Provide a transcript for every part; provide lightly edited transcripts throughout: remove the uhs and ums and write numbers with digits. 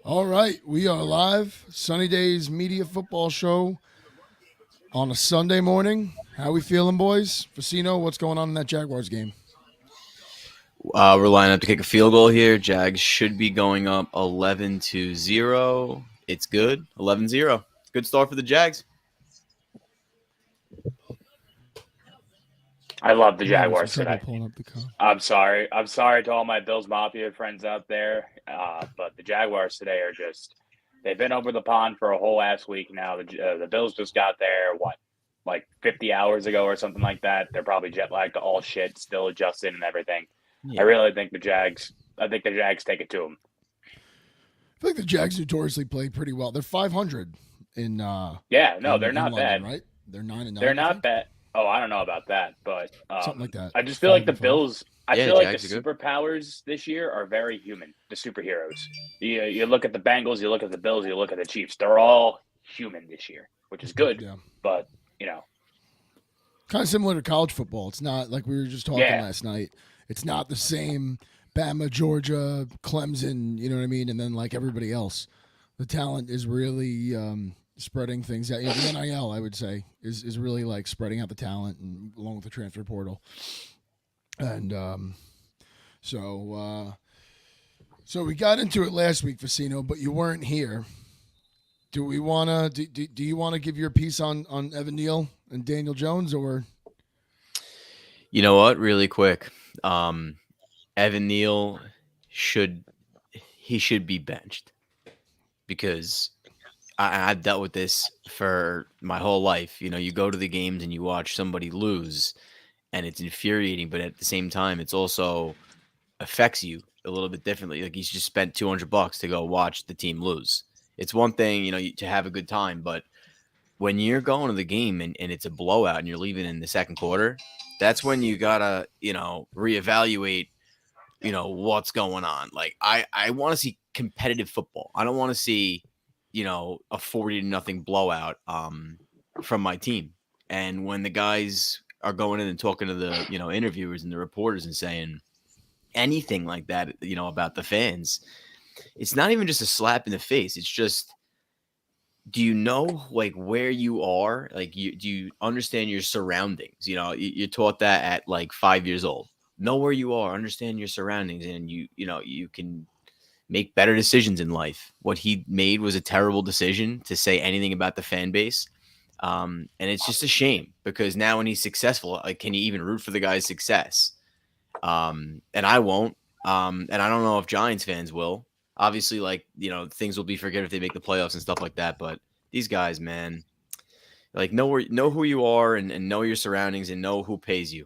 All right, we are live. Sunny Days Media Football Show on a Sunday morning. How we feeling, boys? Facino, what's going on in that Jaguars game? We're lining up to kick a field goal here. Jags should be going up 11-0. It's good. 11-0. Good start for the Jags. I love the I'm having some Jaguars trouble today. pulling up the call. I'm sorry. I'm sorry to all my Bills Mafia friends out there, but the Jaguars today are they've been over the pond for a whole ass week now. The Bills just got there, like 50 hours ago or something like that. They're probably jet lagged to all shit, still adjusting and everything. I Yeah. really think the Jags take it to them. I feel like the Jags notoriously play pretty well. They're 500 in Yeah, no, they're in not London, bad. right? They're 9-9. They're I not think bad. Oh, I don't know about that, but something like that. I just feel like Five the and five. Bills. I Yeah, feel like the Jags are good. superpowers this year are very human. The superheroes. You look at the Bengals, you look at the Bills, you look at the Chiefs. They're all human this year, which is good. Yeah, But you know, kind of similar to college football. It's not like we were just talking yeah, last night. It's not the same Bama, Georgia, Clemson. You know what I mean? And then like everybody else, the talent is really spreading things out. You know, the NIL, I would say, is really like spreading out the talent and along with the transfer portal. And so so we got into it last week, Facino, but you weren't here. Do we wanna do you want to give your piece on Evan Neal and Daniel Jones, or You know what? Really quick. Evan Neal should be benched because I've dealt with this for my whole life. You know, you go to the games and you watch somebody lose, and it's infuriating, but at the same time, it's also affects you a little bit differently. Like he's just spent $200 to go watch the team lose. It's one thing, to have a good time, but when you're going to the game and it's a blowout and you're leaving in the second quarter, that's when you gotta, reevaluate, what's going on. Like I want to see competitive football. I don't want to see, a 40-0 blowout from my team. And when the guys are going in and talking to the, interviewers and the reporters and saying anything like that, about the fans, it's not even just a slap in the face. It's just, do you know like where you are? Like, do you understand your surroundings? You're taught that at like 5 years old. Know where you are, understand your surroundings, and you can make better decisions in life. What he made was a terrible decision to say anything about the fan base. And it's just a shame because now when he's successful, like, can you even root for the guy's success? And I won't. And I don't know if Giants fans will. Obviously, like, things will be forgiven if they make the playoffs and stuff like that. But these guys, man, like, know who you are and know your surroundings and know who pays you.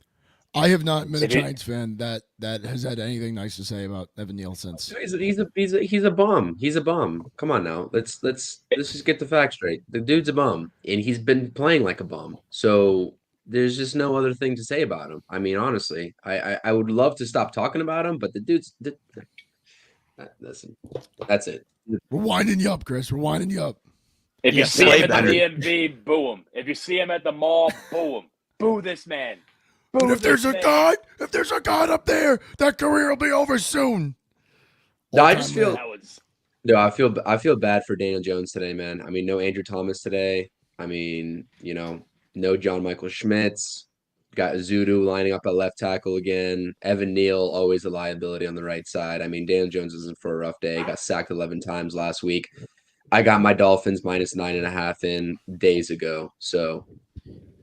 I have not met a if you Giants fan that has had anything nice to say about Evan Neal since. He's a bum. He's a bum. Come on now. Let's just get the facts straight. The dude's a bum, and he's been playing like a bum. So there's just no other thing to say about him. I mean, honestly, I would love to stop talking about him, but listen, that's it. We're winding you up, Chris. We're winding you up. if you Yeah, see play him at better. the DMV, boo him. If you see him at the mall, boo him. Boo this man. Boo But if this there's a man. God up there, that career will be over soon. No, I All-time just feel low. That was no, I feel bad for Daniel Jones today, man. I mean, no Andrew Thomas today. I mean, no John Michael Schmitz. Got Zudu lining up at left tackle again. Evan Neal, always a liability on the right side. I mean, Daniel Jones isn't for a rough day. Got sacked 11 times last week. I got my Dolphins -9.5 in days ago. So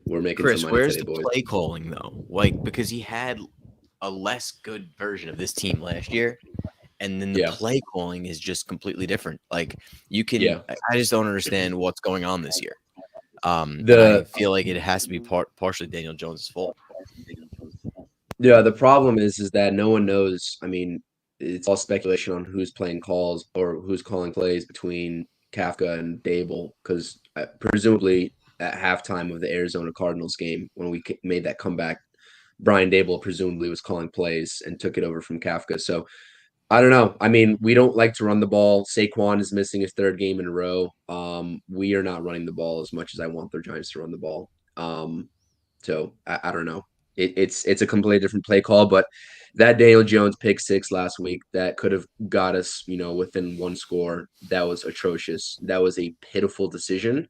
we're making Chris, some money where's today, the boys. play calling though? Like, because he had a less good version of this team last year, and then the Yeah. play calling is just completely different. Like, you can, Yeah. I just don't understand what's going on this year. And The I feel like it has to be partially Daniel Jones' fault. Yeah, the problem is that no one knows. I mean, it's all speculation on who's playing calls or who's calling plays between Kafka and Dable, because presumably at halftime of the Arizona Cardinals game, when we made that comeback, Brian Dable presumably was calling plays and took it over from Kafka. So I don't know. I mean, we don't like to run the ball. Saquon is missing his third game in a row. We are not running the ball as much as I want the Giants to run the ball. So I don't know. It's a completely different play call, but that Daniel Jones pick six last week that could have got us, within one score. That was atrocious. That was a pitiful decision.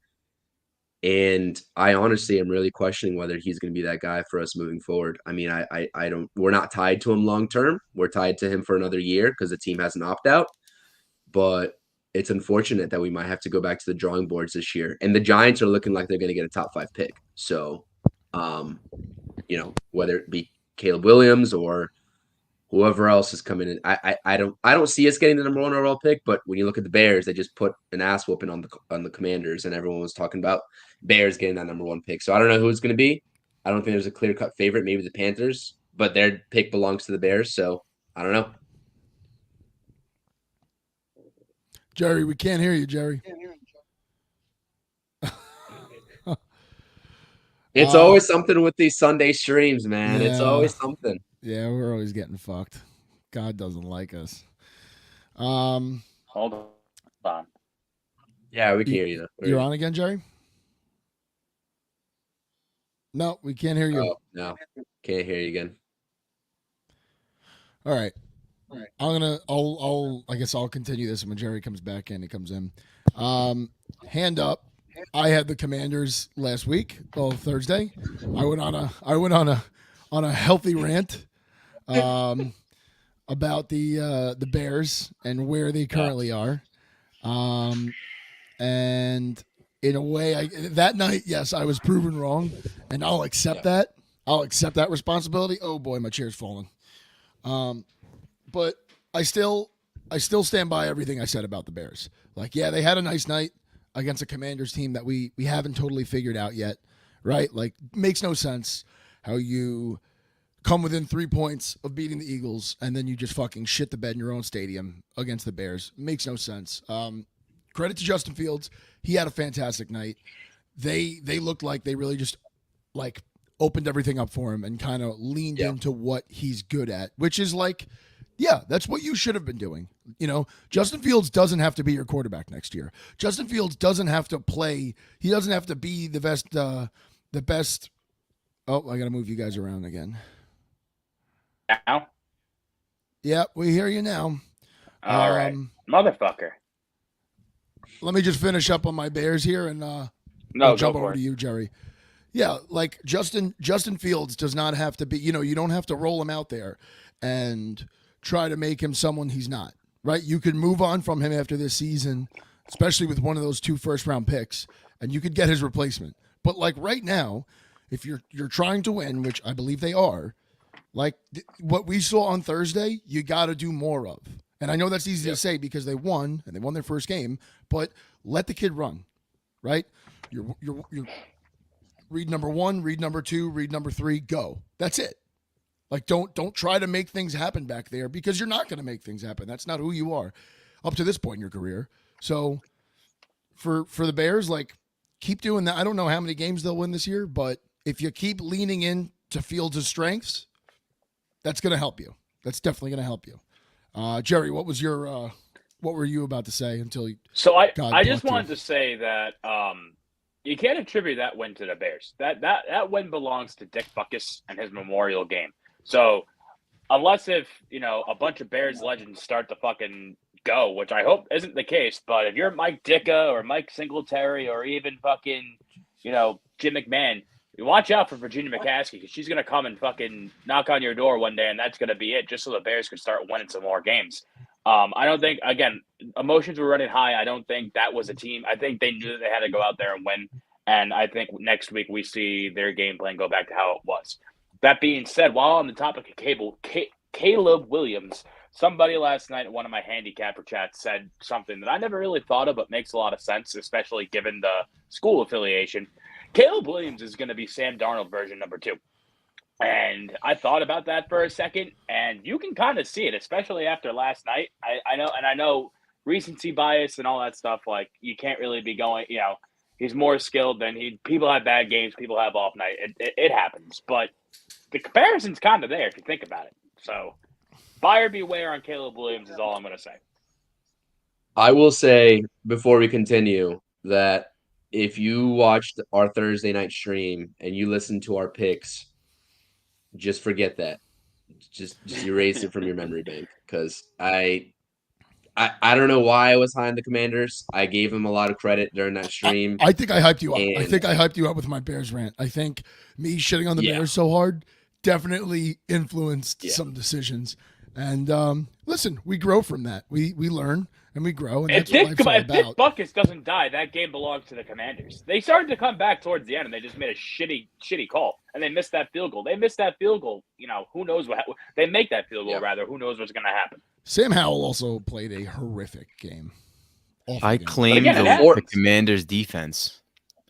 And I honestly am really questioning whether he's going to be that guy for us moving forward. I mean, I don't, we're not tied to him long term. We're tied to him for another year because the team has an opt out. But it's unfortunate that we might have to go back to the drawing boards this year. And the Giants are looking like they're going to get a top 5 pick. So, whether it be Caleb Williams or whoever else is coming in, I don't see us getting the number 1 overall pick. But when you look at the Bears, they just put an ass whooping on the Commanders, and everyone was talking about Bears getting that number 1 pick. So I don't know who it's going to be. I don't think there's a clear cut favorite. Maybe the Panthers, but their pick belongs to the Bears. So I don't know. Jerry, we can't hear you, Jerry. It's always something with these Sunday streams, man. It's Yeah. always something. Yeah, we're always getting fucked. God doesn't like us. Hold on. Yeah, we can hear you. You're on again, Jerry? No, we can't hear you. Oh, no. Can't hear you again. All right. I guess I'll continue this when Jerry comes back in. He comes in. Hand up. I had the Commanders last week, Thursday. I went on a healthy rant about the Bears and where they currently are. And in a way, that night, yes, I was proven wrong, and I'll accept that. I'll accept that responsibility. Oh boy, my chair's falling. But I still stand by everything I said about the Bears. Like, yeah, they had a nice night against a Commanders team that we haven't totally figured out yet, right? Like, makes no sense how you come within 3 points of beating the Eagles and then you just fucking shit the bed in your own stadium against the Bears. Makes no sense. Credit to Justin Fields. He had a fantastic night. They looked like they really just like opened everything up for him and kind of leaned into what he's good at, which is like, yeah, that's what you should have been doing. Justin Fields doesn't have to be your quarterback next year. Justin Fields doesn't have to play. He doesn't have to be the best. Oh, I got to move you guys around again. Now? Yeah, we hear you now. All right. Motherfucker. Let me just finish up on my Bears here and I'll jump over to you, Jerry. Yeah, like Justin Fields does not have to be, you don't have to roll him out there and try to make him someone he's not, right? You could move on from him after this season, especially with one of those 2 first-round picks, and you could get his replacement. But like right now, if you're trying to win, which I believe they are, like what we saw on Thursday, you got to do more of. And I know that's easy to say because they won and they won their first game, but let the kid run, right? You're read number 1, read number 2, read number 3, go. That's it. Like don't try to make things happen back there because you're not going to make things happen. That's not who you are up to this point in your career. So for the Bears, like keep doing that. I don't know how many games they'll win this year, but if you keep leaning into Fields' strengths, that's going to help you. That's definitely going to help you. Jerry, what were you about to say until you? So I just wanted to say that you can't attribute that win to the Bears. That win belongs to Dick Butkus and his Memorial game. So unless if a bunch of Bears legends start to fucking go, which I hope isn't the case, but if you're Mike Ditka or Mike Singletary or even fucking Jim McMahon, you watch out for Virginia McCaskey because she's gonna come and fucking knock on your door one day, and that's gonna be it, just so the Bears can start winning some more games. I don't think, again, emotions were running high. I don't think that was a team. I think they knew that they had to go out there and win. And I think next week we see their game plan go back to how it was. That being said, while on the topic of Caleb Williams, somebody last night in one of my handicapper chats said something that I never really thought of, but makes a lot of sense, especially given the school affiliation. Caleb Williams is going to be Sam Darnold version number 2. And I thought about that for a second, and you can kind of see it, especially after last night. I know recency bias and all that stuff. Like, you can't really be going, he's more skilled than people have bad games, people have off night. It happens, but the comparison's kind of there if you think about it. So, buyer beware on Caleb Williams is all I'm going to say. I will say before we continue that if you watched our Thursday night stream and you listened to our picks, just forget that. just erase it from your memory bank, because I don't know why I was high on the Commanders. I gave them a lot of credit during that stream. I think I hyped you up. I And- think I hyped you up with my Bears rant. I think me shitting on the Yeah. Bears so hard definitely influenced Yeah. some decisions. And listen, we grow from that. We learn and we grow, and If that's what life's all Dick about. Buckus doesn't die, that game belongs to the Commanders. They started to come back towards the end, and they just made a shitty call, and they missed that field goal. They missed that field goal. Who knows what they make that field goal? Yeah. Rather, who knows what's going to happen? Sam Howell also played a horrific game. Awful I game. claim again, it the happens. Commanders defense.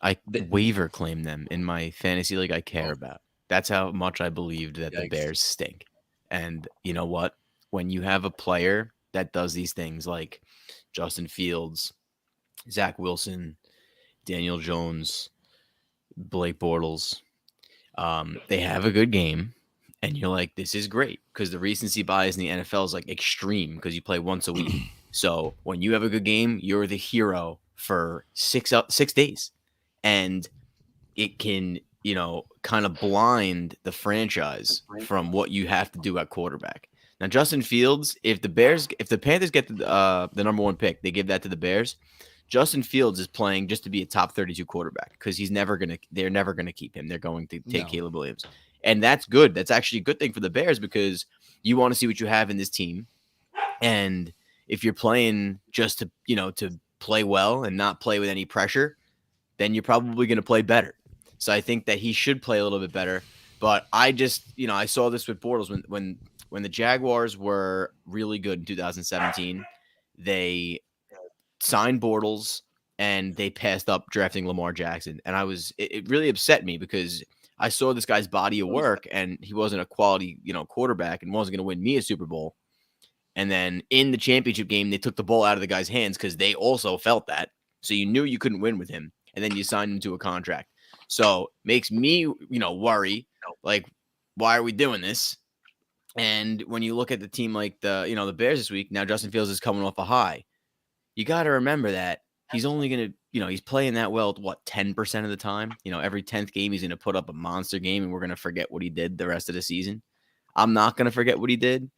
I The- waiver claim them in my fantasy league I care about. That's how much I believed that the Yikes. Bears stink. And you know what? When you have a player that does these things like Justin Fields, Zach Wilson, Daniel Jones, Blake Bortles, they have a good game. And you're like, this is great, because the recency bias in the NFL is like extreme because you play once a week. So when you have a good game, you're the hero for 6 days, and it can, kind of blind the franchise from what you have to do at quarterback. Now, Justin Fields, if the Panthers get the number 1 pick, they give that to the Bears. Justin Fields is playing just to be a top 32 quarterback, because they're never gonna keep him. They're going to take No. Caleb Williams. And that's good. That's actually a good thing for the Bears, because you want to see what you have in this team. And if you're playing just to play well and not play with any pressure, then you're probably going to play better. So I think that he should play a little bit better. But I just, I saw this with Bortles when the Jaguars were really good in 2017. They signed Bortles and they passed up drafting Lamar Jackson. And it really upset me, because I saw this guy's body of work, and he wasn't a quality, quarterback, and wasn't going to win me a Super Bowl. And then in the championship game, they took the ball out of the guy's hands because they also felt that. So you knew you couldn't win with him, and then you signed him to a contract. So makes me, worry, like, why are we doing this? And when you look at the team like the Bears this week, now Justin Fields is coming off a high. You got to remember that he's only going to, he's playing that well, 10% of the time. Every 10th game, he's going to put up a monster game, and we're going to forget what he did the rest of the season. I'm not going to forget what he did.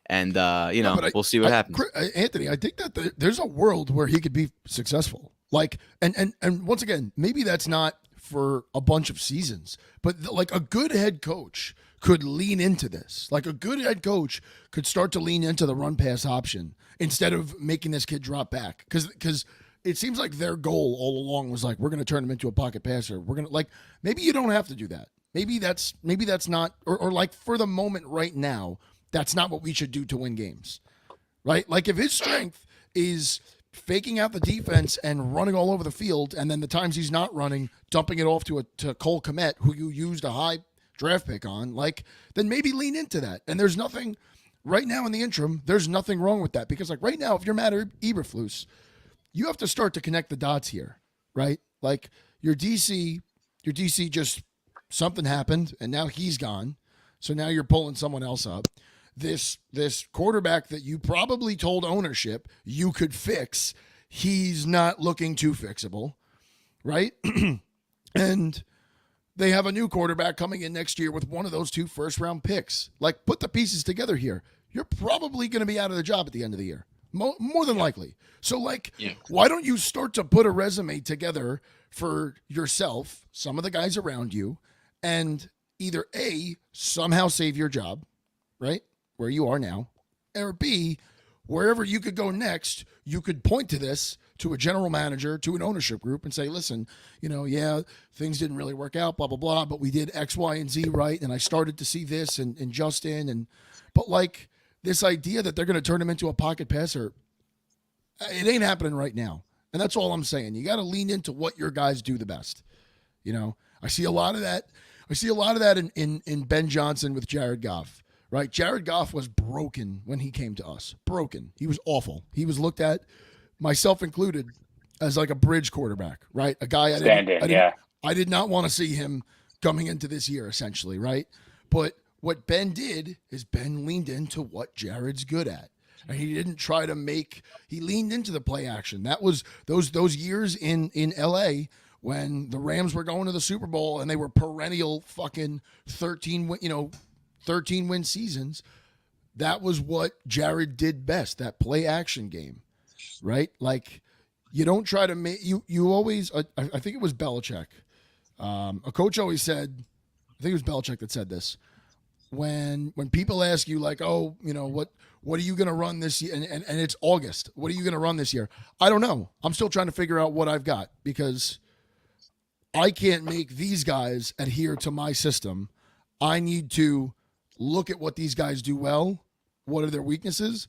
And, but we'll see what happens. Anthony, I think that there's a world where he could be successful. Like, and once again, maybe that's not for a bunch of seasons, but like a good head coach could lean into this. Like a good head coach could start to lean into the run pass option instead of making this kid drop back. Because it seems like their goal all along was like, we're going to turn him into a pocket passer. We're going to, like, maybe you don't have to do that. Maybe that's not, or like for the moment right now, that's not what we should do to win games, right? Like if his strength is faking out the defense and running all over the field, and then the times he's not running, dumping it off to Cole Kmet, who you used a high draft pick on, like, then maybe lean into that. And there's nothing right now in the interim. There's nothing wrong with that, because like right now, if you're Matt Eberflus, you have to start to connect the dots here, right? Like your DC just something happened, and now he's gone. So now you're pulling someone else up. This quarterback that you probably told ownership you could fix, he's not looking too fixable, right? And they have a new quarterback coming in next year with one of those 2 first-round picks. Like, put the pieces together here. You're probably going to be out of the job at the end of the year, more than likely. So, like, why don't you start to put a resume together for yourself, some of the guys around you, and either A, somehow save your job, right, where you are now, or B, wherever you could go next, you could point to this, to a general manager, to an ownership group, and say, listen, things didn't really work out, blah, blah, blah, but we did X, Y, and Z right, and I started to see this and Justin, but like this idea that they're going to turn him into a pocket passer, it ain't happening right now. And that's all I'm saying. You got to lean into what your guys do the best. I see a lot of that. I see a lot of that in Ben Johnson with Jared Goff, right? Jared Goff was broken when he came to us. Broken. He was awful. He was looked at, myself included, as like a bridge quarterback, right? A guy I did not want to see him coming into this year, essentially, right? But what Ben did is Ben leaned into what Jared's good at. And he didn't try to he leaned into the play action. That was those years in LA when the Rams were going to the Super Bowl and they were perennial fucking 13, 13-win seasons, that was what Jared did best, that play action game, right? Like, you don't try to make you always. I think it was Belichick. A coach always said, I think it was Belichick that said this. When people ask you like, oh, what are you going to run this year? And it's August. What are you going to run this year? I don't know. I'm still trying to figure out what I've got because I can't make these guys adhere to my system. I need to look at what these guys do well. What are their weaknesses?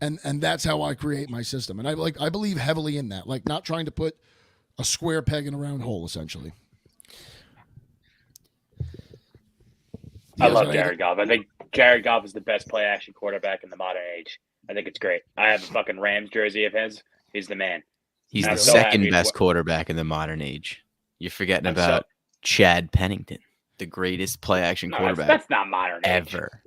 And that's how I create my system. And I believe heavily in that, like not trying to put a square peg in a round hole, essentially. I love Jared Goff. I think Jared Goff is the best play action quarterback in the modern age. I think it's great. I have a fucking Rams jersey of his. He's the man. He's And the I'm so second happy best quarterback in the modern age. You're forgetting I'm about Chad Pennington, the greatest play action quarterback that's not modern age. ever.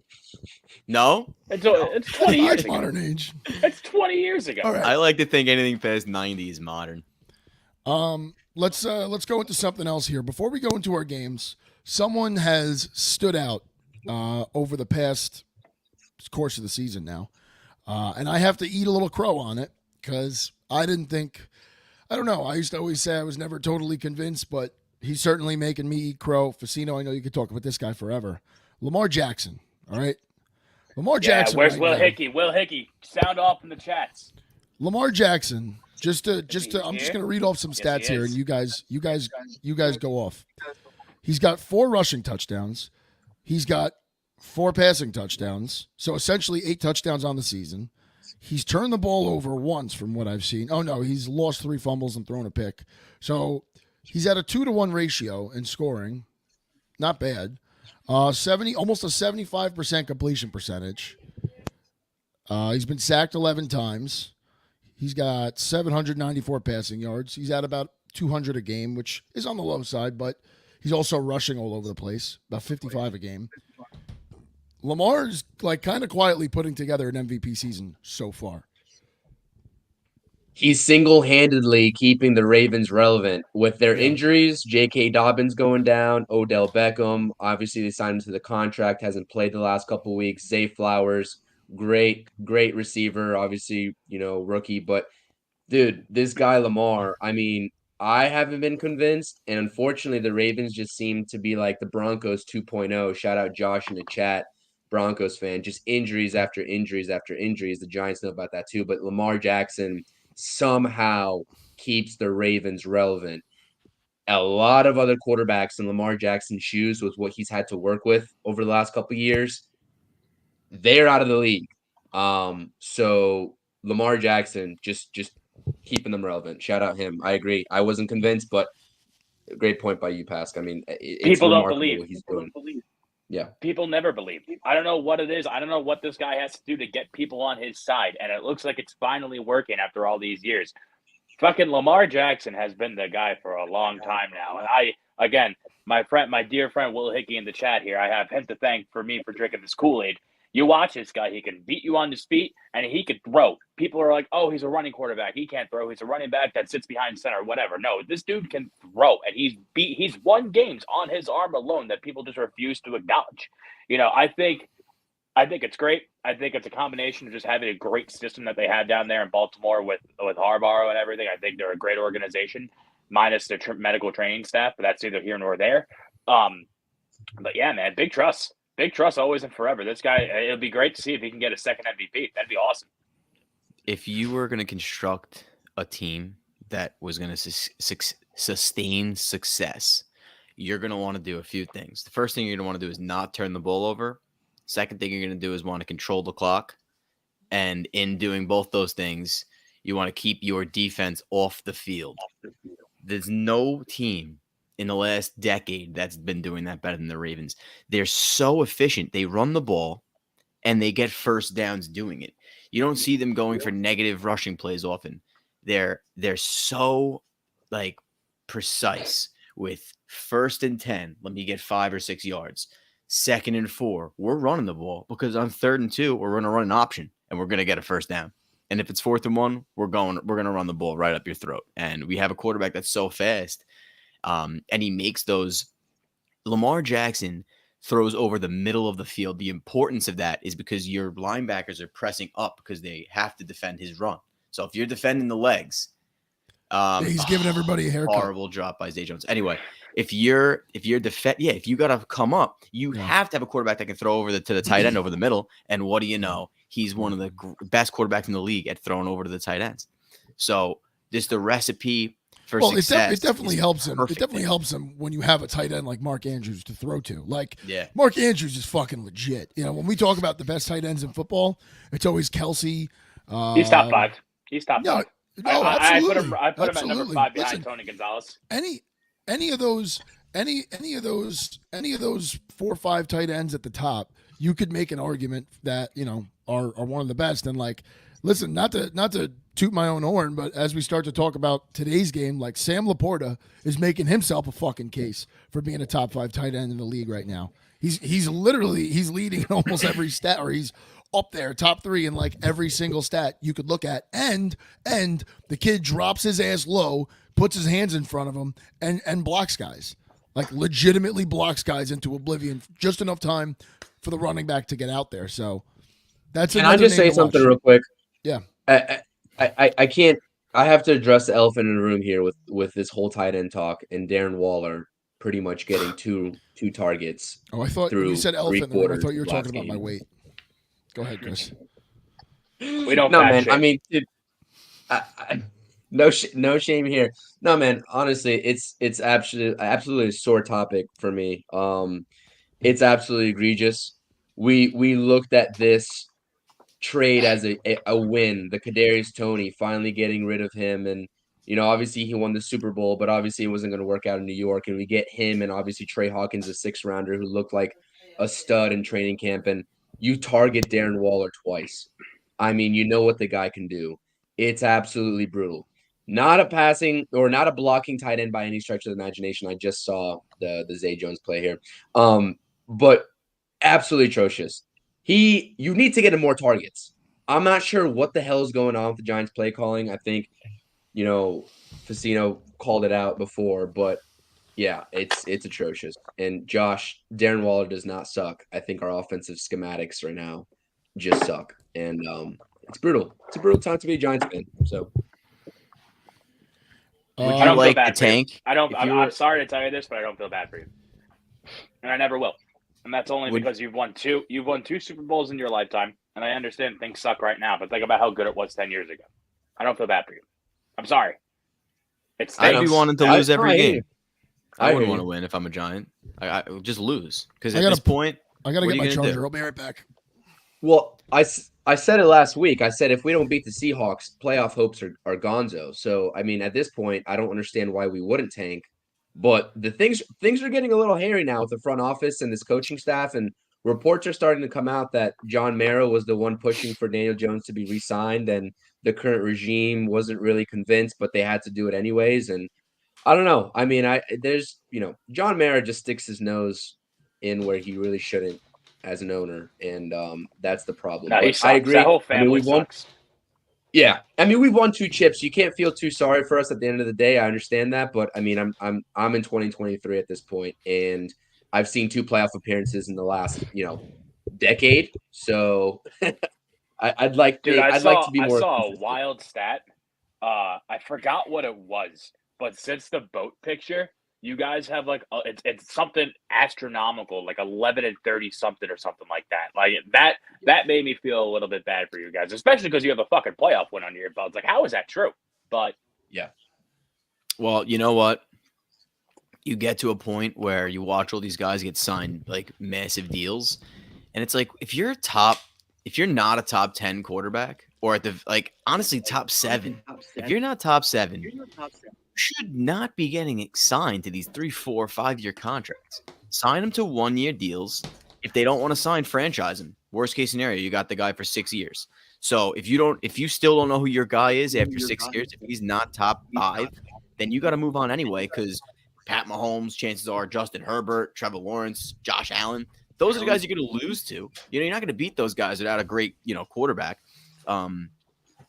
No? It's 20 years That's ago. modern age. It's 20 years ago. All right. I like to think anything past 90 is modern. Let's go into something else here. Before we go into our games, someone has stood out over the past course of the season now. And I have to eat a little crow on it because I don't know. I used to always say I was never totally convinced, but he's certainly making me eat crow. Facino, I know you could talk about this guy forever. Lamar Jackson, all right? Lamar Jackson. Where's right Will now. Hickey? Will Hickey, sound off in the chats. Lamar Jackson, just to I'm He's just going here? to read off some Yes, stats he here, is. and you guys go off. He's got 4 rushing touchdowns. He's got 4 passing touchdowns. So essentially 8 touchdowns on the season. He's turned the ball over once from what I've seen. Oh no, he's lost 3 fumbles and thrown a pick. So he's at a 2-to-1 ratio in scoring. Not bad. 70, almost a 75% completion percentage. He's been sacked 11 times. He's got 794 passing yards. He's at about 200 a game, which is on the low side, but he's also rushing all over the place, about 55 a game. Lamar's like kind of quietly putting together an MVP season so far. He's single-handedly keeping the Ravens relevant with their Yeah. injuries. J.K. Dobbins going down, Odell Beckham. Obviously, they signed him to the contract. Hasn't played the last couple of weeks. Zay Flowers, great receiver. Obviously, rookie. But dude, this guy Lamar. I mean, I haven't been convinced, and unfortunately, the Ravens just seem to be like the Broncos 2.0. Shout out Josh in the chat. Broncos fan, just injuries after injuries after injuries. The Giants know about that too. But Lamar Jackson somehow keeps the Ravens relevant. A lot of other quarterbacks in Lamar Jackson's shoes with what he's had to work with over the last couple of years, they're out of the league. So Lamar Jackson just keeping them relevant. Shout out him. I agree. I wasn't convinced, but great point by you, Pask. I mean, it's People don't remarkable believe. what he's doing. Yeah. People never believe. I don't know what it is. I don't know what this guy has to do to get people on his side. And it looks like it's finally working after all these years. Fucking Lamar Jackson has been the guy for a long time now. And my dear friend Will Hickey in the chat here, I have him to thank for me for drinking this Kool-Aid. You watch this guy, he can beat you on his feet and he can throw. People are like, oh, he's a running quarterback. He can't throw. He's a running back that sits behind center, whatever. No, this dude can throw. And he's won games on his arm alone that people just refuse to acknowledge. I think it's great. I think it's a combination of just having a great system that they had down there in Baltimore with Harbaugh and everything. I think they're a great organization, minus their medical training staff, but that's neither here nor there. But yeah, man, big trust. Big trust always and forever. This guy, it'll be great to see if he can get a second MVP. That'd be awesome. If you were going to construct a team that was going to sustain success, you're going to want to do a few things. The first thing you're going to want to do is not turn the ball over. Second thing you're going to do is want to control the clock. And in doing both those things, you want to keep your defense off the field. There's no team in the last decade that's been doing that better than the Ravens. They're so efficient. They run the ball and they get first downs doing it. You don't see them going for negative rushing plays often. They're so like precise with 1st and 10. Let me get 5 or 6 yards. 2nd and 4. We're running the ball because on 3rd and 2, we're going to run an option and we're going to get a first down. And if it's 4th and 1, we're going to run the ball right up your throat. And we have a quarterback that's so fast. And he makes those. Lamar Jackson throws over the middle of the field. The importance of that is because your linebackers are pressing up because they have to defend his run. So if you're defending the legs, he's giving everybody a haircut. Horrible drop by Zay Jones. Anyway, if you gotta come up, you have to have a quarterback that can throw over to the tight end over the middle. And what do you know? He's one of the best quarterbacks in the league at throwing over to the tight ends. So this the recipe for success. It definitely helps him. It perfect definitely there. helps him when you have a tight end like Mark Andrews to throw to. Like, Yeah. Mark Andrews is fucking legit. You know, when we talk about the best tight ends in football, it's always Kelsey. He's top 5. He's top 5. No, I absolutely. put him at number 5 behind Listen, Tony Gonzalez. any of those 4 or 5 tight ends at the top, you could make an argument that, you know, are one of the best. And like, listen, not to toot my own horn, but as we start to talk about today's game, like Sam Laporta is making himself a fucking case for being a top 5 tight end in the league right now. He's leading in almost every stat, or he's up there, top 3 in like every single stat you could look at. And the kid drops his ass low, puts his hands in front of him, and blocks guys. Like legitimately blocks guys into oblivion, just enough time for the running back to get out there. So that's Can I just say something real quick? Yeah. I can't. I have to address the elephant in the room here with this whole tight end talk and Darren Waller pretty much getting two targets. Oh, I thought when you said elephant, I thought you were talking about my game. weight. Go ahead, Chris. We don't. No, fat man. shame. I mean, dude, no shame here. No, man. Honestly, it's absolutely a sore topic for me. It's absolutely egregious. We looked at this trade as a win. The Kadarius Toney finally getting rid of him, and you know, obviously he won the Super Bowl, but obviously it wasn't going to work out in New York. And we get him, and obviously Trey Hawkins, a 6th rounder who looked like a stud in training camp, and you target Darren Waller twice. I mean, you know what the guy can do. It's absolutely brutal. Not a passing or not a blocking tight end by any stretch of the imagination. I just saw the Zay Jones play here. But absolutely atrocious. You need to get him more targets. I'm not sure what the hell is going on with the Giants play calling. I think, you know, Facino called it out before, but yeah, it's atrocious. And Josh, Darren Waller does not suck. I think our offensive schematics right now just suck. And it's brutal. It's a brutal time to be a Giants fan. So Would I you don't like feel bad the for you. tank? I don't. If you I'm were- sorry to tell you this, but I don't feel bad for you, and I never will. And that's only Would- because you've won 2 Super Bowls in your lifetime, and I understand things suck right now. But think about how good it was 10 years ago. I don't feel bad for you. I'm sorry. It's I'd be stinks. wanting to lose every game. I hear wouldn't you. want to win if I'm a Giant. I would just lose because I at gotta this point, I gotta What are get you my gonna charger. do? I'll be right back. Well, I said it last week. I said if we don't beat the Seahawks, playoff hopes are gonzo. So, I mean, at this point, I don't understand why we wouldn't tank. But the things are getting a little hairy now with the front office and this coaching staff. And reports are starting to come out that John Mara was the one pushing for Daniel Jones to be re-signed, and the current regime wasn't really convinced, but they had to do it anyways. And I don't know. I mean, John Mara just sticks his nose in where he really shouldn't as an owner, and that's the problem. No, But he sucks. I agree. That whole I mean, family we've won. sucks. Yeah, I mean, we've won 2 chips. You can't feel too sorry for us at the end of the day. I understand that, but I mean, I'm in 2023 at this point, and I've seen 2 playoff appearances in the last decade. So I'd like Dude, to. I I'd like to be more. saw a consistent. wild stat. I forgot what it was, but since the boat picture, you guys have like it's something astronomical, like 11 and 30 something or something like that. Like that made me feel a little bit bad for you guys, especially because you have a fucking playoff win under your belt. It's like, how is that true? But well, you know what? You get to a point where you watch all these guys get signed like massive deals, and it's like if you're not a top 10 quarterback, or at the honestly top 7, if you're not top 7, you should not be getting signed to these 3, 4, 5-year contracts. Sign them to 1-year deals. If they don't want to sign, franchise them. Worst case scenario, you got the guy for 6 years. So if you still don't know who your guy is after 6 years, if he's not top 5, then you got to move on anyway, because Pat Mahomes, chances are Justin Herbert, Trevor Lawrence, Josh Allen, those are the guys you're going to lose to. You're not going to beat those guys without a great, quarterback.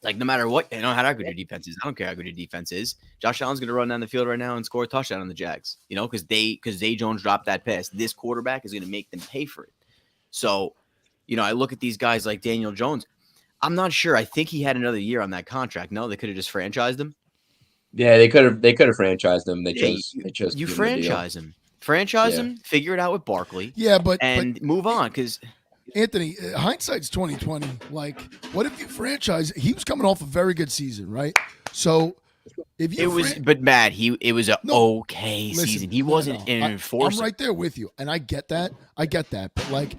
Like, no matter what, how good your defense is. I don't care how good your defense is. Josh Allen's going to run down the field right now and score a touchdown on the Jags, because Zay Jones dropped that pass. This quarterback is going to make them pay for it. So, I look at these guys like Daniel Jones. I'm not sure. I think he had another year on that contract. No, they could have just franchised him. Yeah, they could have franchised him. They chose you to give him a deal. franchise him. Franchise Yeah. him, figure it out with Barkley, Yeah, but move on, because Anthony, hindsight's 2020. Like, what if you franchise? He was coming off a very good season, right? So if you but Matt, it was an okay listen, season. He wasn't an enforcer. I'm right there with you, and I get that. But like,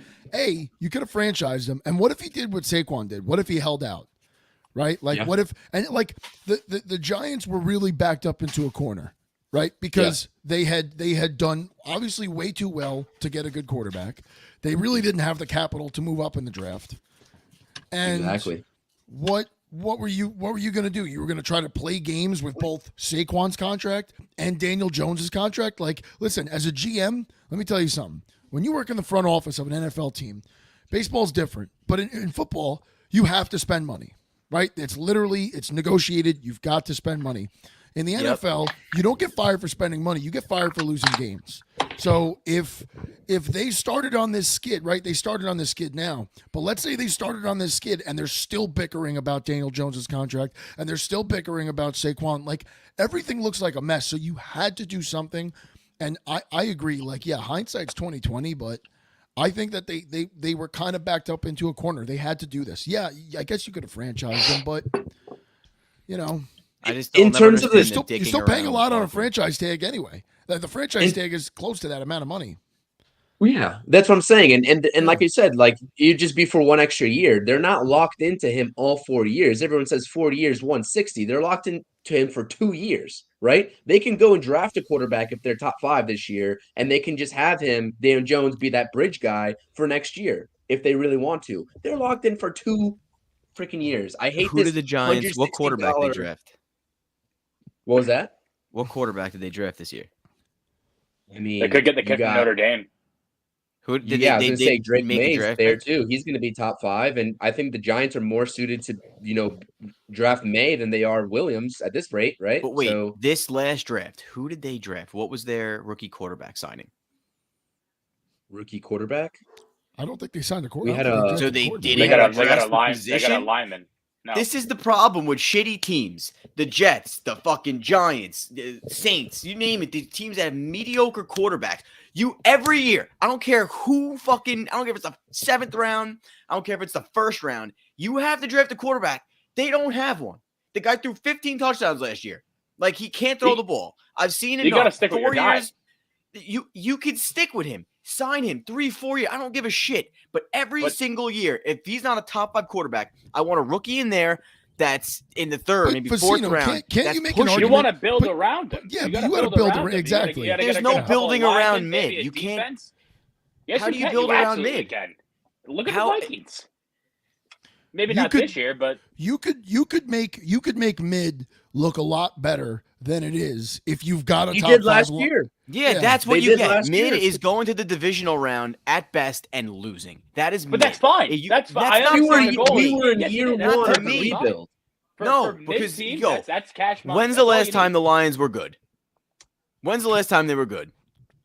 you could have franchised him. And what if he did what Saquon did? What if he held out? Right? Like, Yeah. what if the Giants were really backed up into a corner, right? Because they had done obviously way too well to get a good quarterback. They really didn't have the capital to move up in the draft. And Exactly. what were you going to do? You were going to try to play games with both Saquon's contract and Daniel Jones's contract? Like, listen, as a GM, let me tell you something. When you work in the front office of an NFL team, baseball's different, but in football, you have to spend money, right? It's negotiated. You've got to spend money. In the NFL, you don't get fired for spending money. You get fired for losing games. So if they started on this skid, right? They started on this skid now. But let's say they started on this skid and they're still bickering about Daniel Jones's contract and they're still bickering about Saquon. Like, everything looks like a mess. So you had to do something. And I agree. Like, yeah, hindsight's 2020, but I think that they were kind of backed up into a corner. They had to do this. Yeah, I guess you could have franchised them, but I just In never terms of understand you're the still dicking paying a around lot on a Barkley. franchise tag anyway. The franchise tag is close to that amount of money. Well, yeah, that's what I'm saying. And like you said, like, it'd just be for one extra year. They're not locked into him all 4 years. Everyone says 4 years, 160. They're locked into him for 2 years, right? They can go and draft a quarterback if they're top 5 this year, and they can just have him, Daniel Jones, be that bridge guy for next year if they really want to. They're locked in for 2 freaking years. I hate Who this. did the Giants? What quarterback they $160 draft? What was that? What quarterback did they draft this year? I mean, They could get the you kid from got- Notre Dame. Who did yeah, I they? was They gonna say Drake make a May's draft there pick? too. He's gonna be top 5, and I think the Giants are more suited to, draft May than they are Williams at this rate, right? But wait, So this last draft, who did they draft? What was their rookie quarterback signing? rookie quarterback. I don't think they signed a We quarterback. had a- So they They didn't got address a the line. They got a position? lineman. No. This is the problem with shitty teams. The Jets, the fucking Giants, the Saints, you name it. These teams that have mediocre quarterbacks. You every year, I don't care I don't care if it's the 7th round. I don't care if it's the 1st round. You have to draft a quarterback. They don't have one. The guy threw 15 touchdowns last year. Like, he can't throw the ball. I've seen it. You gotta stick with your 4 guy. years. You could stick with him. Sign him 3-4 years. I don't give a shit. But every single year, if he's not a top 5 quarterback, I want a rookie in there that's in the 3rd, maybe 4th Facino, round. can't that's you make an pushing You argument? want to build But- around him. yeah, but gotta you gotta build around ar- him. exactly. There's no building around mid. You can't- Yes, How do you can. build around absolutely mid? Can. Look at How- the Vikings. Maybe You not could- this year, but You could make mid look a lot better than it is if you've got a You top did 5 last li- year. Yeah, Yeah, that's what they you did get. last Mid year. is going to the divisional round at best and losing. That is but mid. that's fine. That's fine. not I We were, understand the goal. we were in Yes, you year did. That's 1 of the perfectly fine. rebuild. No, For because, mid-team, yo, that's cash money. When's That's the all last you time need. the Lions were good? When's the last time they were good?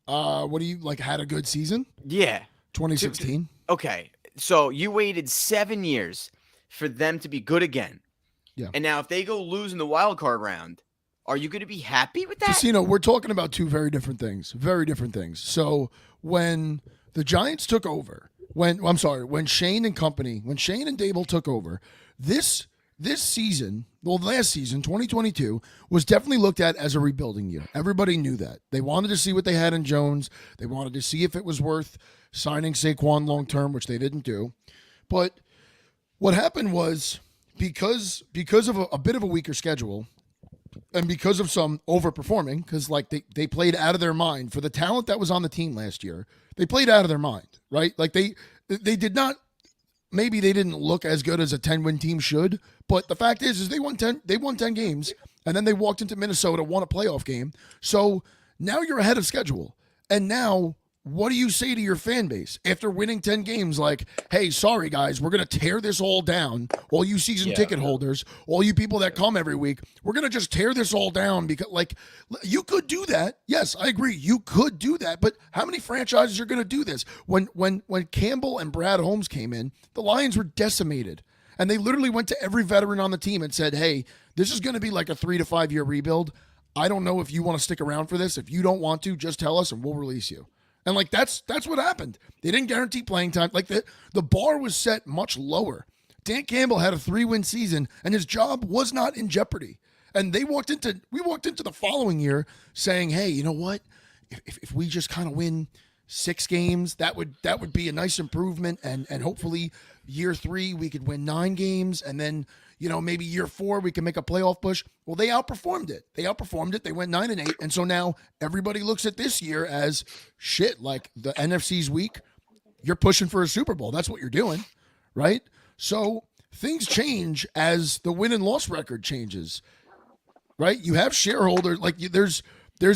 What do you like? Had a good season? Yeah. 2016. Okay. So you waited 7 years for them to be good again. Yeah. And now if they go lose in the wild card round, are you going to be happy with that? Casino, we're talking about two very different things. Very different things. So when the Giants took over, when Shane and company, when Shane and Dable took over, this season, well, last season, 2022, was definitely looked at as a rebuilding year. Everybody knew that. They wanted to see what they had in Jones. They wanted to see if it was worth signing Saquon long term, which they didn't do. But what happened was because of a bit of a weaker schedule, and because of some overperforming, because like they played out of their mind for the talent that was on the team last year, they played out of their mind, right? Like they did not. Maybe they didn't look as good as a 10-win team should, but the fact is they won 10 games, and then they walked into Minnesota, won a playoff game. So now you're ahead of schedule. And now what do you say to your fan base after winning 10 games? Like, hey, sorry guys, we're gonna tear this all down. All you season ticket holders, all you people that come every week, we're gonna just tear this all down because, like, you could do that. Yes, I agree, you could do that. But how many franchises are gonna do this? When Campbell and Brad Holmes came in, the Lions were decimated, and they literally went to every veteran on the team and said, hey, this is gonna be like a 3 to 5 year rebuild. I don't know if you want to stick around for this. If you don't want to, just tell us and we'll release you. And like that's what happened. They didn't guarantee playing time. Like the bar was set much lower. Dan Campbell had a 3-win season and his job was not in jeopardy. And we walked into the following year saying, hey, you know what? If we just kind of win 6 games, that would be a nice improvement. And hopefully year 3 we could win 9 games, and then maybe year 4 we can make a playoff push. Well, they outperformed it. They went 9-8, and so now everybody looks at this year as shit. Like the NFC's weak, you're pushing for a Super Bowl. That's what you're doing, right? So things change as the win and loss record changes, right? You have shareholders. Like there's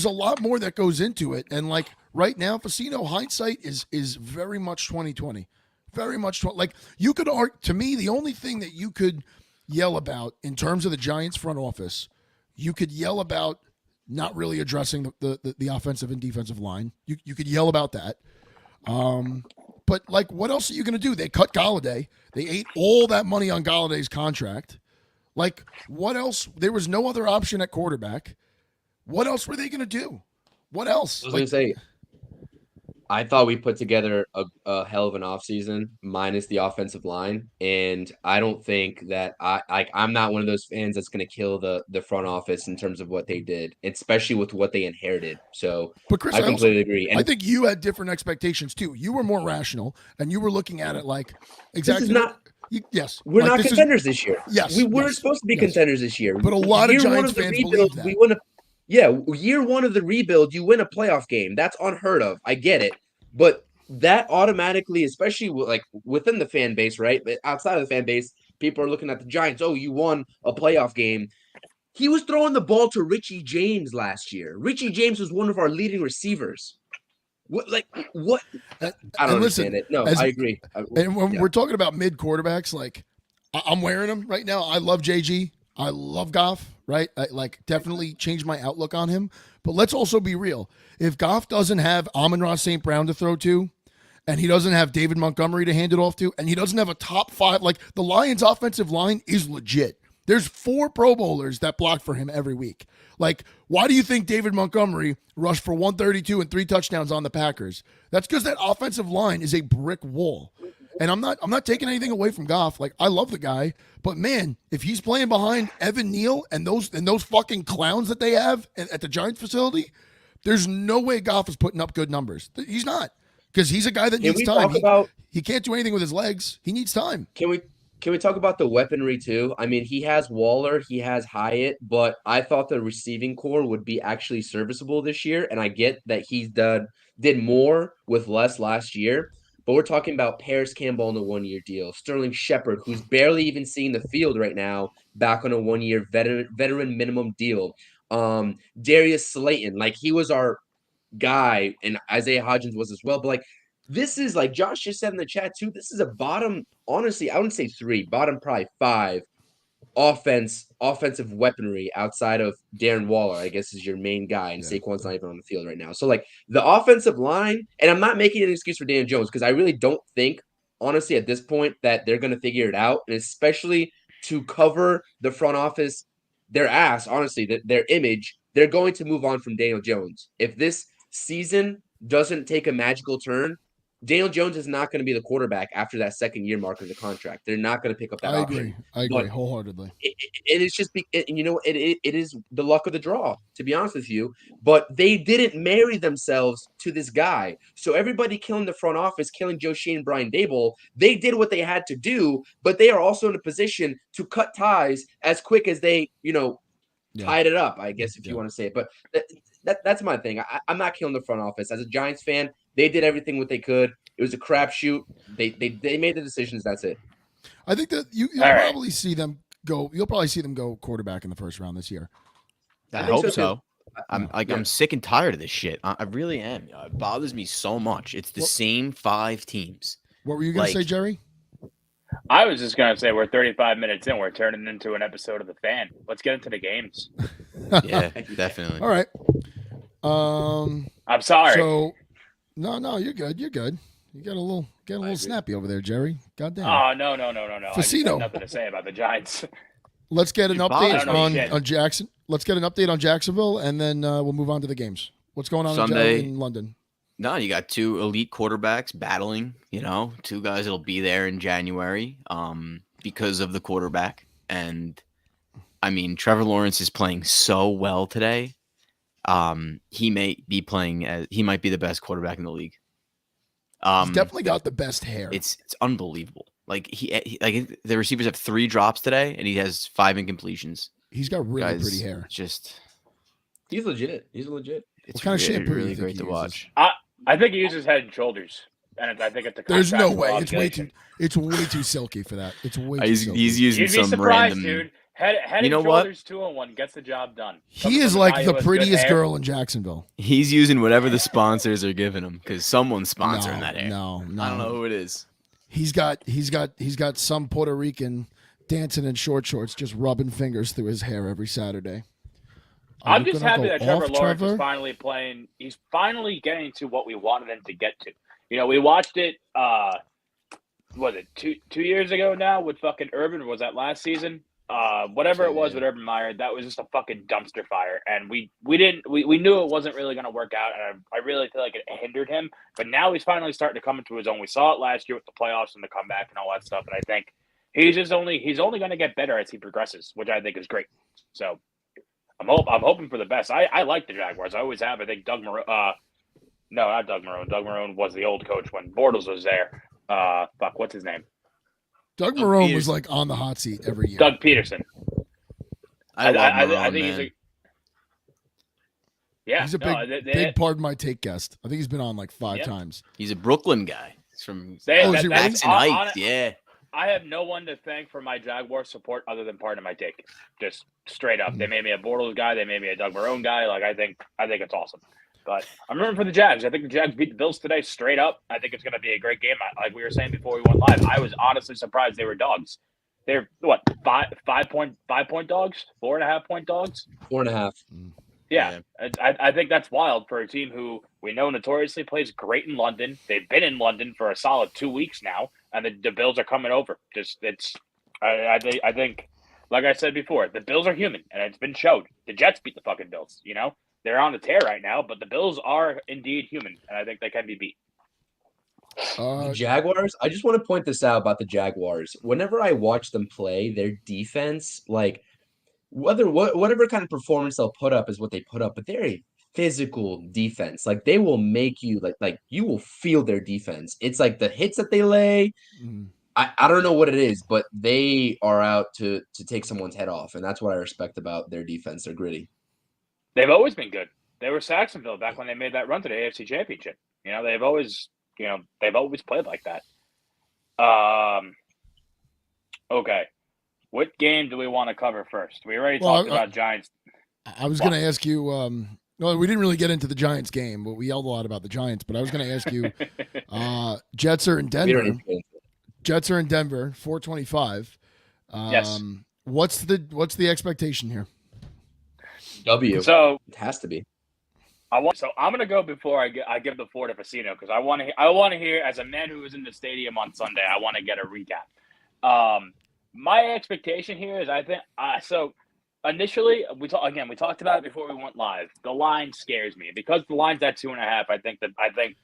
a lot more that goes into it, and like right now, Facino, hindsight is very much 2020, very much like you could argue. To me, the only thing that you could yell about in terms of the Giants front office, you could yell about not really addressing the offensive and defensive line. You could yell about that. But like, what else are you going to do? They cut Golladay. They ate all that money on Galladay's contract. Like, what else? There was no other option at quarterback. What else were they going to do? What else? I was going to say, I thought we put together a hell of an offseason minus the offensive line, and I don't think that I'm not one of those fans that's going to kill the front office in terms of what they did, especially with what they inherited. So, but Chris, I completely agree. And I think you had different expectations too. You were more rational, and you were looking at it like exactly. This is not. Yes, we're like, not contenders this year. Yes, we were supposed to be contenders this year, but a lot of year Giants of fans rebuild, believe that. we win a. Yeah, year 1 of the rebuild, you win a playoff game. That's unheard of. I get it, but that automatically, especially like within the fan base, right? But outside of the fan base, people are looking at the Giants. Oh, you won a playoff game. He was throwing the ball to Richie James last year. Richie James was one of our leading receivers. What? I don't understand it. No, I agree. And when we're talking about mid quarterbacks, like I'm wearing them right now. I love JG. I love Goff, right? I definitely changed my outlook on him. But let's also be real. If Goff doesn't have Amon-Ra St. Brown to throw to, and he doesn't have David Montgomery to hand it off to, and he doesn't have a top 5, like the Lions offensive line is legit. There's 4 Pro Bowlers that block for him every week. Like, why do you think David Montgomery rushed for 132 and 3 touchdowns on the Packers? That's because that offensive line is a brick wall. And I'm not taking anything away from Goff. Like, I love the guy, but man, if he's playing behind Evan Neal and those fucking clowns that they have at the Giants facility, there's no way Goff is putting up good numbers. He's not, because he's a guy that needs time. He can't do anything with his legs. He needs time. Can we talk about the weaponry too? I mean, he has Waller, he has Hyatt, but I thought the receiving core would be actually serviceable this year, and I get that he did more with less last year. But we're talking about Paris Campbell on a 1-year deal. Sterling Shepard, who's barely even seeing the field right now, back on a 1-year veteran minimum deal. Darius Slayton, like he was our guy, and Isaiah Hodgins was as well. But like this is, like Josh just said in the chat too, this is a bottom, honestly, I wouldn't say 3, bottom probably 5 offensive weaponry outside of Darren Waller, I guess, is your main guy, and Saquon's not even on the field right now. So like the offensive line, and I'm not making an excuse for Daniel Jones, because I really don't think, honestly, at this point that they're going to figure it out, and especially to cover the front office, their ass, honestly, their image, they're going to move on from Daniel Jones. If this season doesn't take a magical turn, Daniel Jones is not going to be the quarterback after that 2nd year mark of the contract. They're not going to pick up that option. I agree wholeheartedly. It is just, it is the luck of the draw, to be honest with you. But they didn't marry themselves to this guy. So everybody killing the front office, killing Joe Shane and Brian Daboll, they did what they had to do, but they are also in a position to cut ties as quick as they, tied it up, I guess, if you want to say it. But that's my thing. I'm not killing the front office. As a Giants fan, they did everything what they could. It was a crapshoot. They made the decisions. That's it. I think that you'll probably see them go. You'll probably see them go quarterback in the first round this year. I hope so. I'm Yeah. I'm sick and tired of this shit. I really am. It bothers me so much. It's the Well- same 5 teams. What were you going to say, Like- Jerry? I was just gonna say we're 35 minutes in. We're turning into an episode of The Fan. Let's get into the games. Yeah, definitely. All right. I'm sorry. So, no, you're good. You're good. You got a little agree. snappy over there, Jerry. Goddamn. Oh no. I just Facino. have nothing to say about the Giants. Let's get an You update bothered me. on Jackson. Let's get an update on Jacksonville, and then we'll move on to the games. What's going on Sunday. in London? No, you got 2 elite quarterbacks battling, 2 guys that'll be there in January because of the quarterback. And I mean, Trevor Lawrence is playing so well today. He might be the best quarterback in the league. He's definitely got the best hair. It's unbelievable. Like the receivers have 3 drops today, and he has 5 incompletions. He's got really Guys, pretty hair. Just He's legit. He's legit. it's kind of really, shampoo do you really think great he to uses? watch. I think he uses Head and Shoulders, and I think it's a There's no contractual way. It's way obligation. too. It's way too silky for that. It's way too He's silky. using You'd be some surprised, random. dude. Head You and know what? Shoulders 2-1 gets the job done. He Coming is from a like guy the who has good prettiest hair. girl in Jacksonville. He's using whatever the sponsors are giving him because someone's sponsoring that hair. No. I don't know who it is. He's got some Puerto Rican dancing in short shorts, just rubbing fingers through his hair every Saturday. Are I'm you just gonna happy go that Trevor off, Lawrence is Trevor? finally playing. He's finally getting to what we wanted him to get to. We watched it. Was it two years ago now with fucking Urban? Or was that last season? Whatever it was Yeah. with Urban Meyer, that was just a fucking dumpster fire, and we knew it wasn't really going to work out, and I really feel like it hindered him. But now he's finally starting to come into his own. We saw it last year with the playoffs and the comeback and all that stuff, and I think he's only going to get better as he progresses, which I think is great. So I'm hoping for the best. I like the Jaguars. I always have. I think Doug Marone. No, not Doug Marone. Doug Marone was the old coach when Bortles was there. What's his name? Doug Doug Marone was Peterson. like on the hot seat every year. Doug Peterson. I love Marone, I think man. He's a big pardon my take guest. I think he's been on like 5 Yep. times. He's a Brooklyn guy. He's from Oh, is he really? Jackson Heights. Yeah. I have no one to thank for my Jaguar support other than Pardon My Take. Just straight up. They made me a Bortles guy. They made me a Doug Marone guy. Like I think it's awesome. But I'm rooting for the Jags. I think the Jags beat the Bills today straight up. I think it's going to be a great game. Like we were saying before we went live, I was honestly surprised they were dogs. They're what 5.5 point dogs, 4.5 point dogs. 4.5. Yeah, I think that's wild for a team who we know notoriously plays great in London. They've been in London for a solid 2 weeks now, and the Bills are coming over. I think, like I said before, the Bills are human, and it's been showed. The Jets beat the fucking Bills. They're on a tear right now, but the Bills are indeed human, and I think they can be beat. The Jaguars, I just want to point this out about the Jaguars. Whenever I watch them play, their defense, like whatever kind of performance they'll put up is what they put up, but they're a physical defense. Like they will make you like you will feel their defense. It's like the hits that they lay. Mhm. I don't know what it is, but they are out to take someone's head off, and that's what I respect about their defense. They're gritty. They've always been good. They were Saxonville back when they made that run to the AFC Championship. They've always played like that. Okay. What game do we want to cover first? We already talked about Giants. I was going to ask you. No, we didn't really get into the Giants game, but we yelled a lot about the Giants. But I was going to ask you. Jets are in We don't Denver. need to get into it. Jets are in Denver. 425. Yes. What's the expectation here? W. So It has to be. I'm gonna go before I give the floor to Facino because I want to hear, as a man who was in the stadium on Sunday, I want to get a recap. My expectation here is I think so. Initially, we talked about it before we went live. The line scares me because the line's at 2.5. I think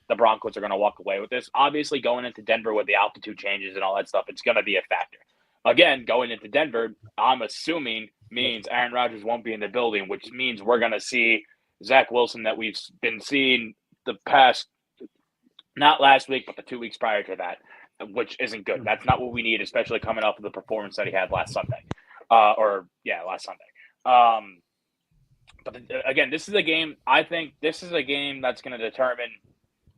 the Broncos are going to walk away with this. Obviously, going into Denver with the altitude changes and all that stuff, it's going to be a factor. Again, going into Denver, I'm assuming means Aaron Rodgers won't be in the building, which means we're going to see Zach Wilson that we've been seeing the past, not last week, but the 2 weeks prior to that, which isn't good. That's not what we need, especially coming off of the performance that he had last Sunday. Last Sunday. Again, this is a game. I think this is a game that's going to determine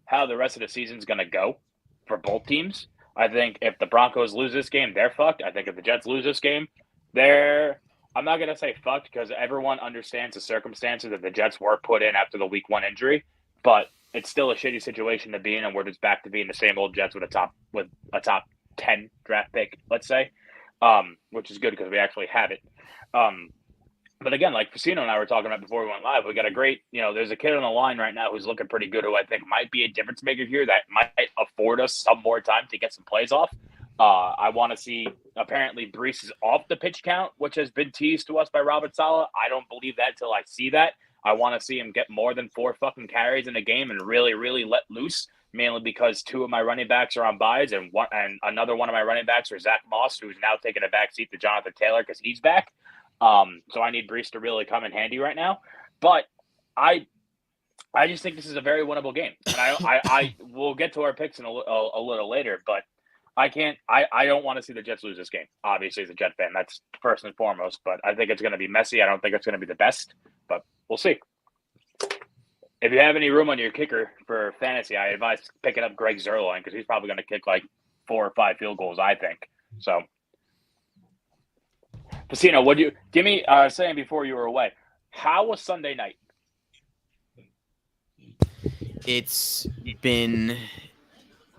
how the rest of the season is going to go for both teams. I think if the Broncos lose this game, they're fucked. I think if the Jets lose this game, they're I'm not gonna say fucked because everyone understands the circumstances that the Jets were put in after the Week 1 injury, but it's still a shitty situation to be in, and we're just back to being the same old Jets with a top 10 draft pick, let's say, which is good because we actually have it. But again, like Casino and I were talking about before we went live, we got a great, there's a kid on the line right now who's looking pretty good, who I think might be a difference maker here that might afford us some more time to get some plays off. I want to see, apparently, Brees is off the pitch count, which has been teased to us by Robert Saleh. I don't believe that till I see that. I want to see him get more than 4 fucking carries in a game and really, really let loose, mainly because 2 of my running backs are on buys, and another one of my running backs are Zach Moss, who's now taking a back seat to Jonathan Taylor because he's back. So I need Brees to really come in handy right now. But I just think this is a very winnable game. And I will get to our picks in a little later, but I don't want to see the Jets lose this game. Obviously, as a Jet fan, that's first and foremost. But I think it's going to be messy. I don't think it's going to be the best, but we'll see. If you have any room on your kicker for fantasy, I advise picking up Greg Zuerlein because he's probably going to kick like 4 or 5 field goals, I think. So, Pacino, what do you give me? Saying before you were away, how was Sunday night? It's been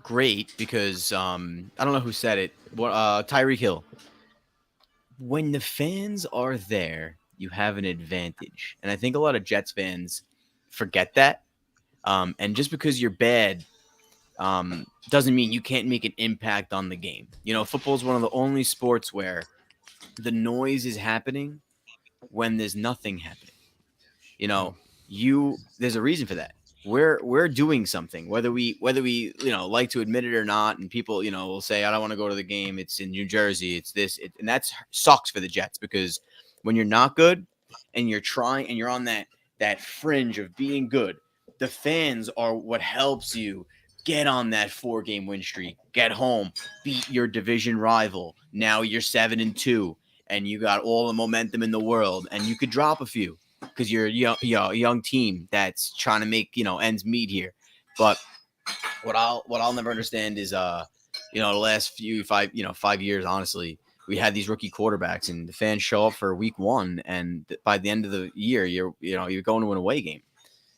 great because I don't know who said it. Tyreek Hill. When the fans are there, you have an advantage, and I think a lot of Jets fans forget that. And just because you're bad doesn't mean you can't make an impact on the game. Football is one of the only sports where the noise is happening when there's nothing happening. There's a reason for that. We're doing something, whether we like to admit it or not, and people will say I don't want to go to the game. It's in New Jersey. It's this, and that sucks for the Jets because when you're not good and you're trying and you're on that fringe of being good, the fans are what helps you get on that 4-game win streak, get home, beat your division rival. Now you're 7-2, and you got all the momentum in the world, and you could drop a few because you're a young team that's trying to make ends meet here. But what I'll never understand is the last 5 years, honestly, we had these rookie quarterbacks, and the fans show up for week 1, and by the end of the year, you're going to an away game.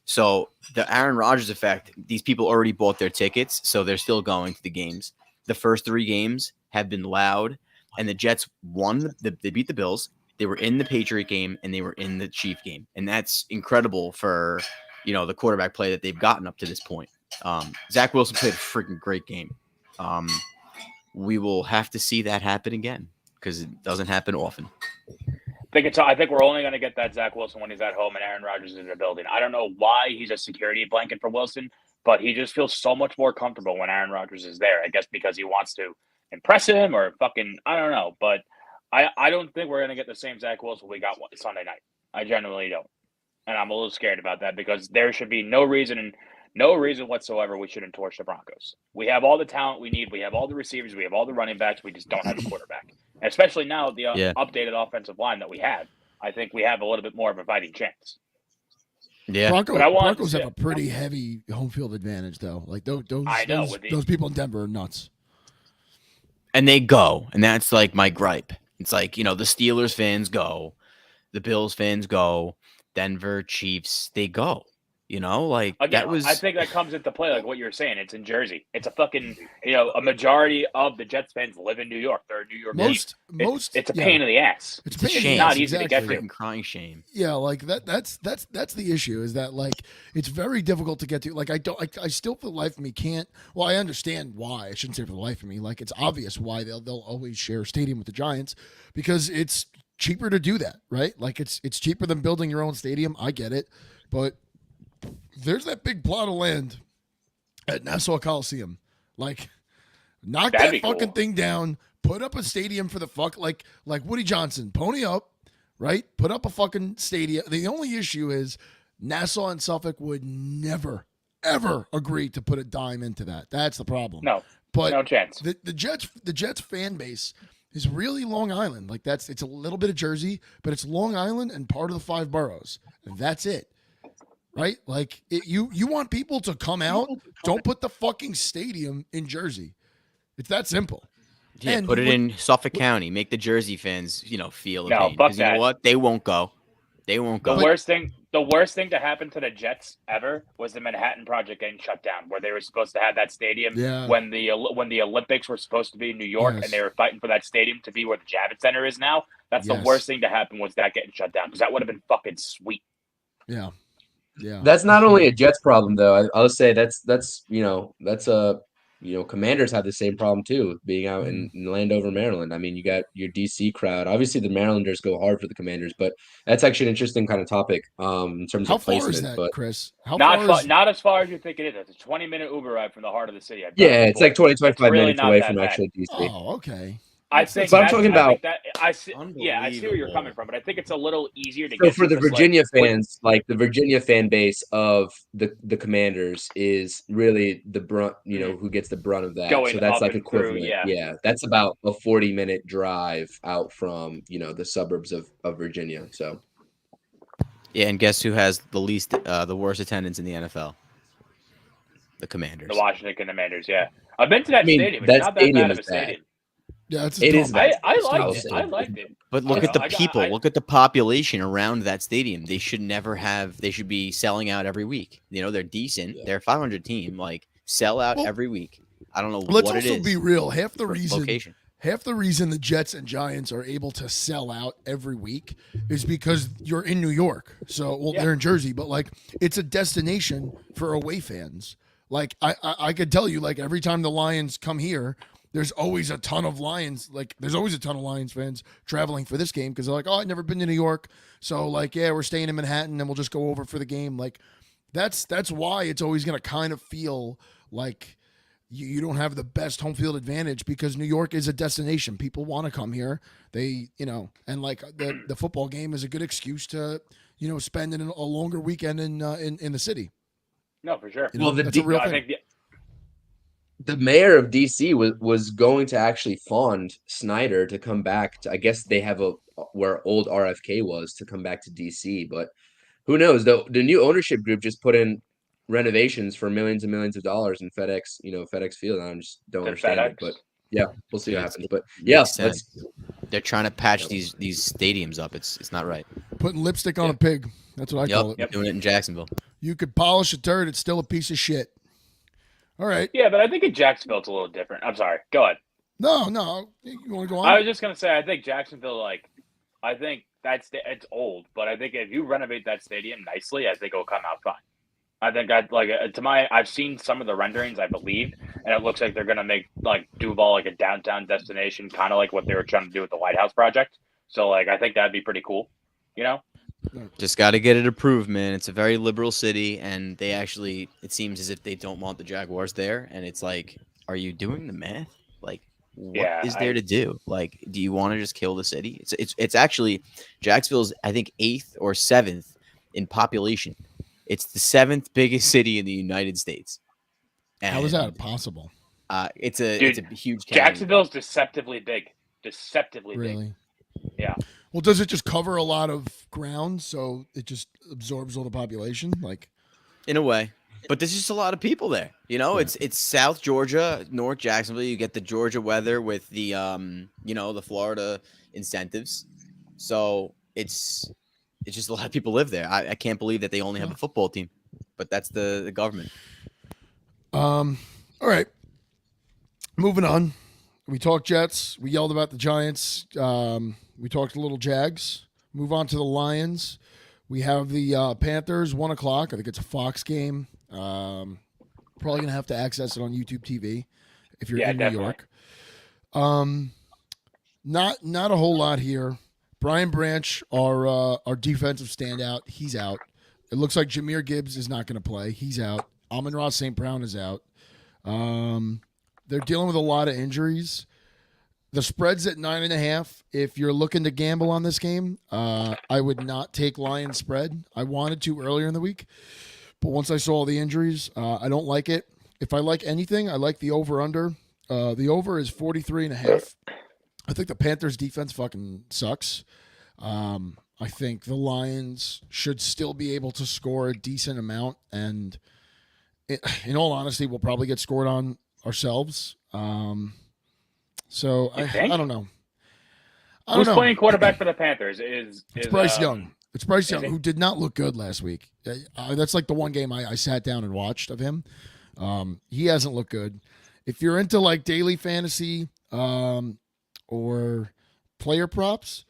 So the Aaron Rodgers effect, these people already bought their tickets, so they're still going to the games. The first 3 games have been loud, and the Jets won. They beat the Bills. They were in the Patriot game, and they were in the Chief game. And that's incredible for, the quarterback play that they've gotten up to this point. Zach Wilson played a freaking great game. We will have to see that happen again because it doesn't happen often. I think we're only going to get that Zach Wilson when he's at home and Aaron Rodgers is in the building. I don't know why he's a security blanket for Wilson, but he just feels so much more comfortable when Aaron Rodgers is there. I guess because he wants to impress him or fucking, I don't know. But I don't think we're going to get the same Zach Wilson we got Sunday night. I genuinely don't. And I'm a little scared about that because there should be no reason whatsoever we shouldn't torch the Broncos. We have all the talent we need. We have all the receivers. We have all the running backs. We just don't have a quarterback. And especially now, the updated offensive line that we have, I think we have a little bit more of a fighting chance. Yeah, Broncos have a pretty heavy home field advantage, though. Like those people in Denver are nuts. And they go, and that's like my gripe. It's like the Steelers fans go, the Bills fans go, Denver Chiefs they go. Again, that was. I think that comes into play, like what you're saying. It's in Jersey. It's a fucking, a majority of the Jets fans live in New York. They're New York. It's a pain in the ass. It's a shame. Not easy to get to. Freaking crying shame. Yeah, like that's the issue is that like it's very difficult to get to. Like I still for the life of me can't. Well, I understand why. I shouldn't say for the life of me. Like it's obvious why they'll always share a stadium with the Giants because it's cheaper to do that, right? Like it's cheaper than building your own stadium. I get it, but there's that big plot of land at Nassau Coliseum. Like, knock that fucking thing down. Put up a stadium for the fuck. Like Woody Johnson. Pony up, right? Put up a fucking stadium. The only issue is Nassau and Suffolk would never, ever agree to put a dime into that. That's the problem. No, but no chance. The Jets fan base is really Long Island. Like it's a little bit of Jersey, but it's Long Island and part of the 5 boroughs. And that's it. Right? Like you want people to come out. Don't put the fucking stadium in Jersey. It's that simple. Yeah, And put it what- in Suffolk County. Make the Jersey fans, feel the No, pain. fuck Because you know that. what? They won't go. They won't The go. worst thing to happen to the Jets ever was the Manhattan Project getting shut down, where they were supposed to have that stadium Yeah. when the Olympics were supposed to be in New York, Yes. and they were fighting for that stadium to be where the Javits Center is now. That's the Yes. worst thing to happen was that getting shut down, because that would have been fucking sweet. Yeah. Yeah. That's not only a Jets problem, though. I'll say that's Commanders have the same problem too, being out in Landover, Maryland. I mean, you got your DC crowd. Obviously, the Marylanders go hard for the Commanders, but that's actually an interesting kind of topic in terms How of far placement. is that, But Chris? How Not far is not as far as you think it is. It's a 20-minute Uber ride from the heart of the city. I've done yeah, it it's like before. 20, 25 really minutes not away that from bad. actual DC. Oh, okay. I That's- think But I'm that's- talking I think about- that I see where you're coming Unbelievable. from, but I think it's a little easier to So get for to, the 'cause, like, Virginia what- fans, like the Virginia fan base of the Commanders is really the brunt, who gets the brunt of that. Going So that's up like and through, equivalent. yeah. That's about a 40-minute drive out from, the suburbs of Virginia. So Yeah, and guess who has the worst attendance in the NFL? The Commanders. the Washington Commanders. Yeah, I've been to that I mean, stadium. It's that not that stadium bad of a is bad. stadium. Yeah, it's It is dumb. bad. I I'll liked it. say. I liked it. But look You at the know, I got- people. I- Look at the population around that stadium. They should never have. They should be selling out every week. They're decent. Yeah. They're a 500 team. Like sell out Well, every week. I don't know Let's what it also is. be real. Half the for reason location. the Jets and Giants are able to sell out every week is because you're in New York. So, Yeah. they're in Jersey, but like it's a destination for away fans. Like I could tell you, like every time the Lions come here, there's always a ton of Lions. Like there's always a ton of Lions fans traveling for this game because they're like, oh, I've never been to New York, so like, yeah, we're staying in Manhattan and we'll just go over for the game. Like that's why it's always gonna kind of feel like you don't have the best home field advantage because New York is a destination. People want to come here. They, and like the football game is a good excuse to, spend a longer weekend in the city. No, for sure. Well, that's a real I thing. think the mayor of DC was going to actually fund Snyder to come back to, I guess they have where old RFK was, to come back to DC, but who knows? The new ownership group just put in renovations for millions and millions of dollars in FedEx Field. I just don't The understand it, FedEx? but yeah, we'll see what It's- happens. But makes yeah, sense. They're trying to patch these stadiums up. It's not right. Putting lipstick on a pig. That's what I call it. Yep, doing it in Jacksonville. You could polish a turd, it's still a piece of shit. All right. yeah, but I think in Jacksonville it's a little different. I'm sorry. Go ahead. No. You want to go on? I was just gonna say I think Jacksonville, I think it's old, but I think if you renovate that stadium nicely, I think it'll come out fine. I think I've seen some of the renderings, I believe, and it looks like they're gonna make like Duval like a downtown destination, kind of like what they were trying to do with the White House project. So I think that'd be pretty cool. Just got to get it approved, man. It's a very liberal city, and they actually, it seems as if they don't want the Jaguars there. And it's like, are you doing the math? Like, what is Yeah, there to do? Like, do you want to just kill the city? It's actually Jacksonville's, I think, 8th or 7th in population. It's the 7th biggest city in the United States. How is that And, possible? it's a huge county. Jacksonville's deceptively big. Deceptively big. Really? Yeah. Well, does it just cover a lot of ground so it just absorbs all the population? Like, In a way. But there's just a lot of people there. It's South Georgia, North Jacksonville. You get the Georgia weather with the the Florida incentives. So it's just a lot of people live there. I can't believe that they only have a football team. But that's the government. all right. Moving on. We talked Jets. We yelled about the Giants. We talked a little Jags. Move on to the Lions. We have the Panthers, 1 o'clock. I think it's a Fox game. Probably going to have to access it on YouTube TV if you're Yeah, in definitely. New York. Not a whole lot here. Brian Branch, our defensive standout, he's out. It looks like Jahmyr Gibbs is not going to play. He's out. Amon-Ra St. Brown is out. They're dealing with a lot of injuries. The spread's at 9.5. If you're looking to gamble on this game, I would not take Lions spread. I wanted to earlier in the week, but once I saw all the injuries, I don't like it. If I like anything, I like the over-under. The over is 43.5. I think the Panthers' defense fucking sucks. I think the Lions should still be able to score a decent amount, and in all honesty, we'll probably get scored on ourselves. So You I think? don't know. I don't Who's know. playing quarterback for the Panthers? Is Bryce Young. It's Bryce is Young, he? who did not look good last week. That's like the one game I sat down and watched of him. He hasn't looked good. If you're into like daily fantasy or player props,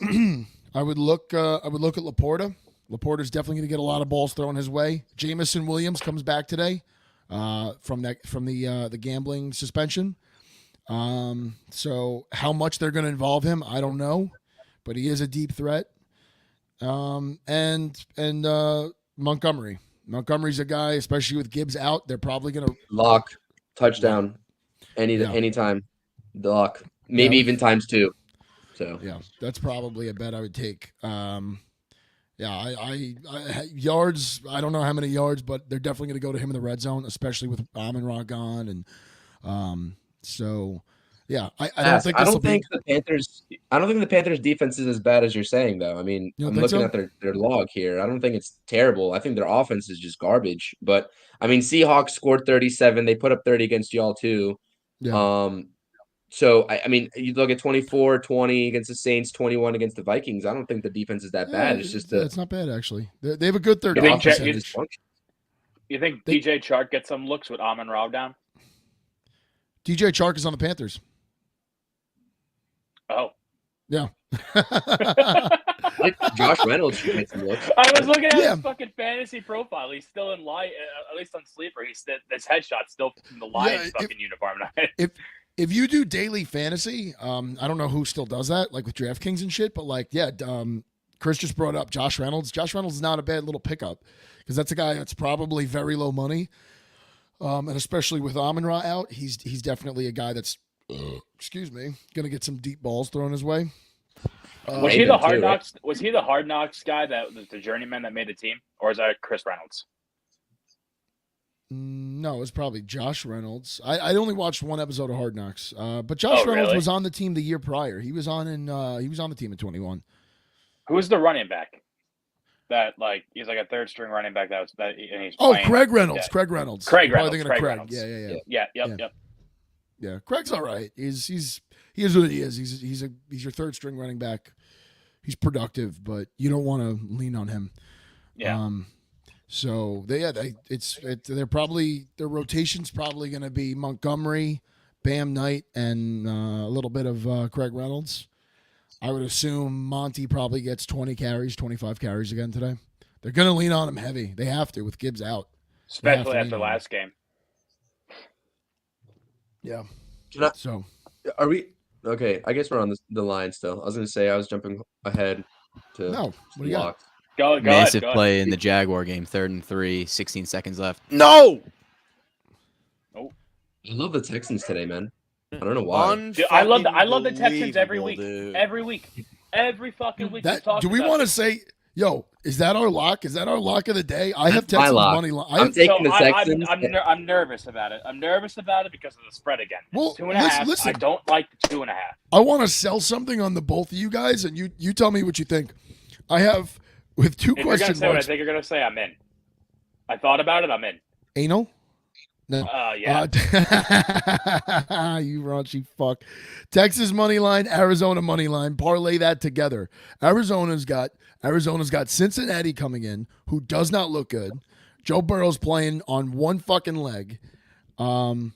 I would look at Laporta. Laporta's definitely going to get a lot of balls thrown his way. Jamison Williams comes back today from the gambling suspension. So how much they're going to involve him, I don't know, but he is a deep threat. And Montgomery. Montgomery's a guy, especially with Gibbs out. They're probably going to Lock, touchdown, Yeah. anytime, lock, maybe Yeah. even times 2. So Yeah, that's probably a bet I would take. Yeah, I yards. I don't know how many yards, but they're definitely going to go to him in the red zone, especially with Amon-Ra gone. And so yeah, I don't think I this will don't think the Panthers. I don't think the Panthers defense is as bad as you're saying, though. I mean, You don't I'm think looking so? at their log here. I don't think it's terrible. I think their offense is just garbage. But I mean, Seahawks scored 37. They put up 30 against y'all too. Yeah. So I mean, you look at 24-20 against the Saints, 21 against the Vikings. I don't think the defense is that bad. It's just it's not bad actually. They have a good third You down think offense Jet- percentage. dysfunction. You think They- DJ Chark gets some looks with Amon-Ra down? DJ Chark is on the Panthers. Oh, Yeah. Like Josh Reynolds should get some looks. I was looking at Yeah. his fucking fantasy profile. He's still in light, at least on Sleeper. This headshot's still in the Lions fucking uniform. If you do daily fantasy, I don't know who still does that, like with DraftKings and shit, but like, yeah, Chris just brought up Josh Reynolds. Josh Reynolds is not a bad little pickup because that's a guy that's probably very low money. And especially with Amon-Ra out, he's definitely a guy that's, excuse me, going to get some deep balls thrown his way. Was he the Raven, Hard too, right? Knocks? Was he the Hard Knocks guy that was the journeyman that made the team, or is that Chris Reynolds? No, it was probably Josh Reynolds. I only watched one episode of Hard Knocks, but Josh Reynolds really? was on the team the year prior. He was on the team in 21. Who's the running back? That he's like a third string running back and he's Oh, playing. Craig Reynolds. Yeah. Craig Reynolds. Craig You're probably Reynolds, thinking of Craig Craig. Reynolds. Yeah. Yep. Yeah, Craig's all right. He is what he is. He's your third string running back. He's productive, but you don't want to lean on him. Yeah. So their rotation's probably going to be Montgomery, Bam Knight, and a little bit of Craig Reynolds. I would assume Monty probably gets 20 carries, 25 carries again today. They're going to lean on him heavy. They have to with Gibbs out. Especially Yeah, after last game. Yeah. Can I- So Are we okay? I guess we're on the line still. I was gonna say I was jumping ahead to no, what do you got? locks. Go Massive ahead. play in the Jaguar game, 3rd and 3, 16 seconds left. No! I love the Texans today, man. I don't know why. Dude, I love the Texans every week. Every week. Every fucking week. Do we want to say, yo, is that our lock? Is that our lock of the day? I have That's my Texans lock. money line. I'm taking the Texans. I'm nervous about it. I'm nervous about it because of the spread again. Well, 2.5. listen. I don't like the 2.5. I want to sell something on the both of you guys, and you tell me what you think. I have with two If you're gonna question say what I marks. think you're gonna say, I'm in. I thought about it. I'm in. Anal? No. Yeah. You raunchy fuck. Texas money line, Arizona money line. Parlay that together. Arizona's got Cincinnati coming in, who does not look good. Joe Burrow's playing on one fucking leg. And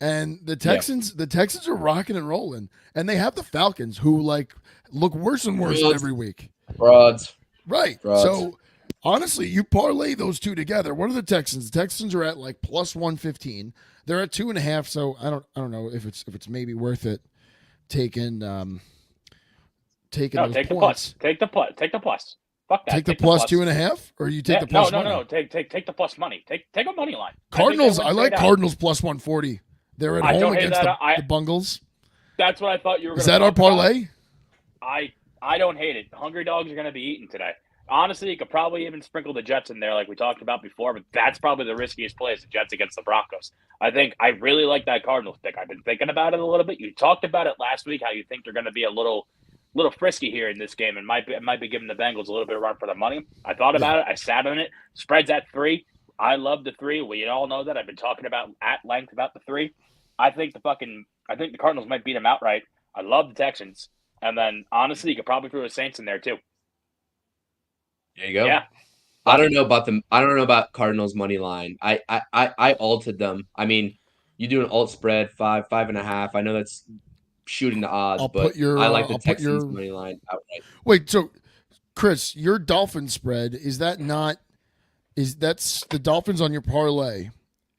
the Texans are rocking and rolling. And they have the Falcons, who look worse and worse every week. Frauds. Right. Frauds. So honestly, you parlay those two together. What are the Texans? The Texans are at plus 115. They're at 2.5. So I don't know if it's maybe worth it taking those Take points. the plus. Take the plus. Take the plus. Fuck that. Take the plus 2.5, or you take the plus money? No. Take the plus money. Take a money line. Cardinals. I like Cardinals. Cardinals plus 140. They're at I home don't hate against that. the Bungles. That's what I thought you were. Is gonna that our talk about. parlay? I don't hate it. Hungry dogs are going to be eaten today. Honestly, you could probably even sprinkle the Jets in there like we talked about before, but that's probably the riskiest play is the Jets against the Broncos. I think I really like that Cardinals pick. I've been thinking about it a little bit. You talked about it last week, how you think they're going to be a little frisky here in this game and might be giving the Bengals a little bit of run for the money. I thought about it. I sat on it. Spread's at 3. I love the 3. We all know that. I've been talking about at length about the 3. I think the fucking I think the Cardinals might beat them outright. I love the Texans. And then, honestly, you could probably throw the Saints in there, too. There you go. Yeah. I don't know about them. I don't know about Cardinals money line. I altered them. I mean, you do an alt spread 5.5. I know that's shooting the odds, I'll but put your, I like the I'll put Texans your- money line outright. Wait, so Chris, your Dolphin spread, is that not that's the Dolphins on your parlay?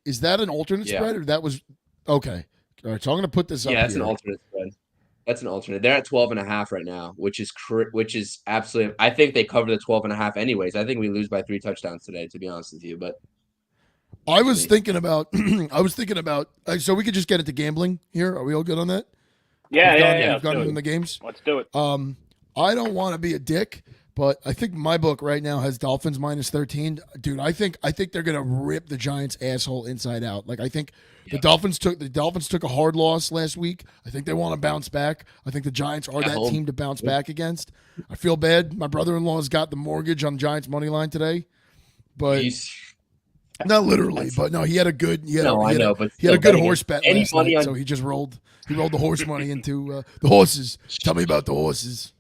Is that an alternate Yeah. spread or that was okay? All right, so I'm going to put this up Yeah, that's here. an alternate spread. That's an alternate. They're at 12.5 right now, which is absolutely. I think they cover the 12.5 anyways. I think we lose by 3 touchdowns today, to be honest with you. But I was thinking about so we could just get into gambling here. Are we all good on that? Yeah, We've gone- yeah. We've gone in the games. Let's do it. I don't want to be a dick, but I think my book right now has Dolphins minus 13. Dude, I think they're gonna rip the Giants' asshole inside out. Like I think the Dolphins took a hard loss last week. I think they want to bounce back. I think the Giants are At that home. team to bounce back against. I feel bad. My brother-in-law's got the mortgage on Giants money line today, but not literally. But no, he had a good. He had I know, a but he had a still good betting horse bet any last money night, on- so he just rolled. He rolled the horse money into the horses. Tell me about the horses.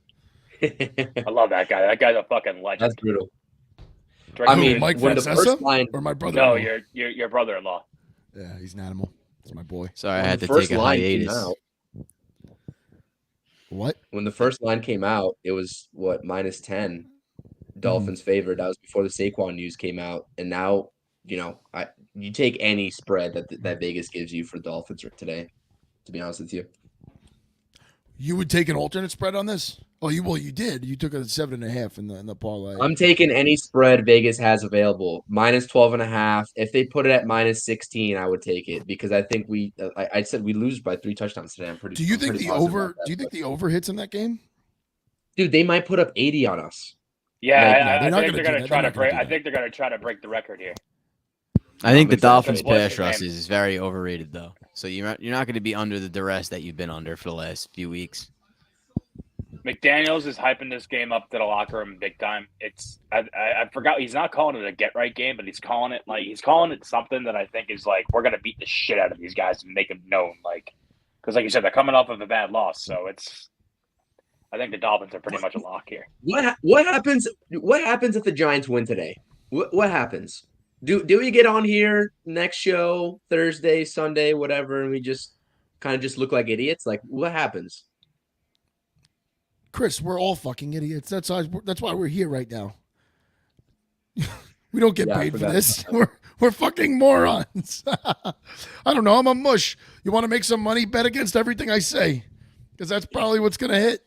I love that guy. That guy's a fucking legend. That's brutal. Drake I Who, mean, Lewis- Mike when the Francesa first line, or my brother? no, your brother-in-law. Yeah, he's an animal. That's my boy. Sorry, I when had the to first take a line came hiatus. out, What? when the first line came out, it was what minus 10, Dolphins favored. That was before the Saquon news came out, and now you take any spread that Vegas gives you for Dolphins today. To be honest with you, You would take an alternate spread on this? Oh, you did. You took a 7.5 in the parlay. I'm taking any spread Vegas has available. Minus 12.5. If they put it at minus 16, I would take it because I think I said we lose by 3 touchdowns today. I'm pretty. do you I'm think pretty the positive over? about that, Do you think but- the over hits in that game? Dude, they might put up 80 on us. Yeah, Like, no, I they're not think gonna they're do going to that. try They're to not gonna break. do I that. think they're going to try to break the record here. I think the excited. Dolphins What's pass his rush name? is very overrated, though. So you're not going to be under the duress that you've been under for the last few weeks. McDaniels is hyping this game up to the locker room big time. I forgot he's not calling it a get right game, but he's calling it something that I think is like we're gonna beat the shit out of these guys and make them known, like because like you said they're coming off of a bad loss, so I think the Dolphins are pretty much a lock here. What happens? What happens if the Giants win today? What happens? Do we get on here next show Thursday, Sunday, whatever, and we just kind of just look like idiots? Like what happens? Chris, we're all fucking idiots. That's why we're here right now. We don't get Yeah, I paid for forgot this. about We're fucking morons. I don't know. I'm a mush. You want to make some money? Bet against everything I say, because that's probably what's gonna hit.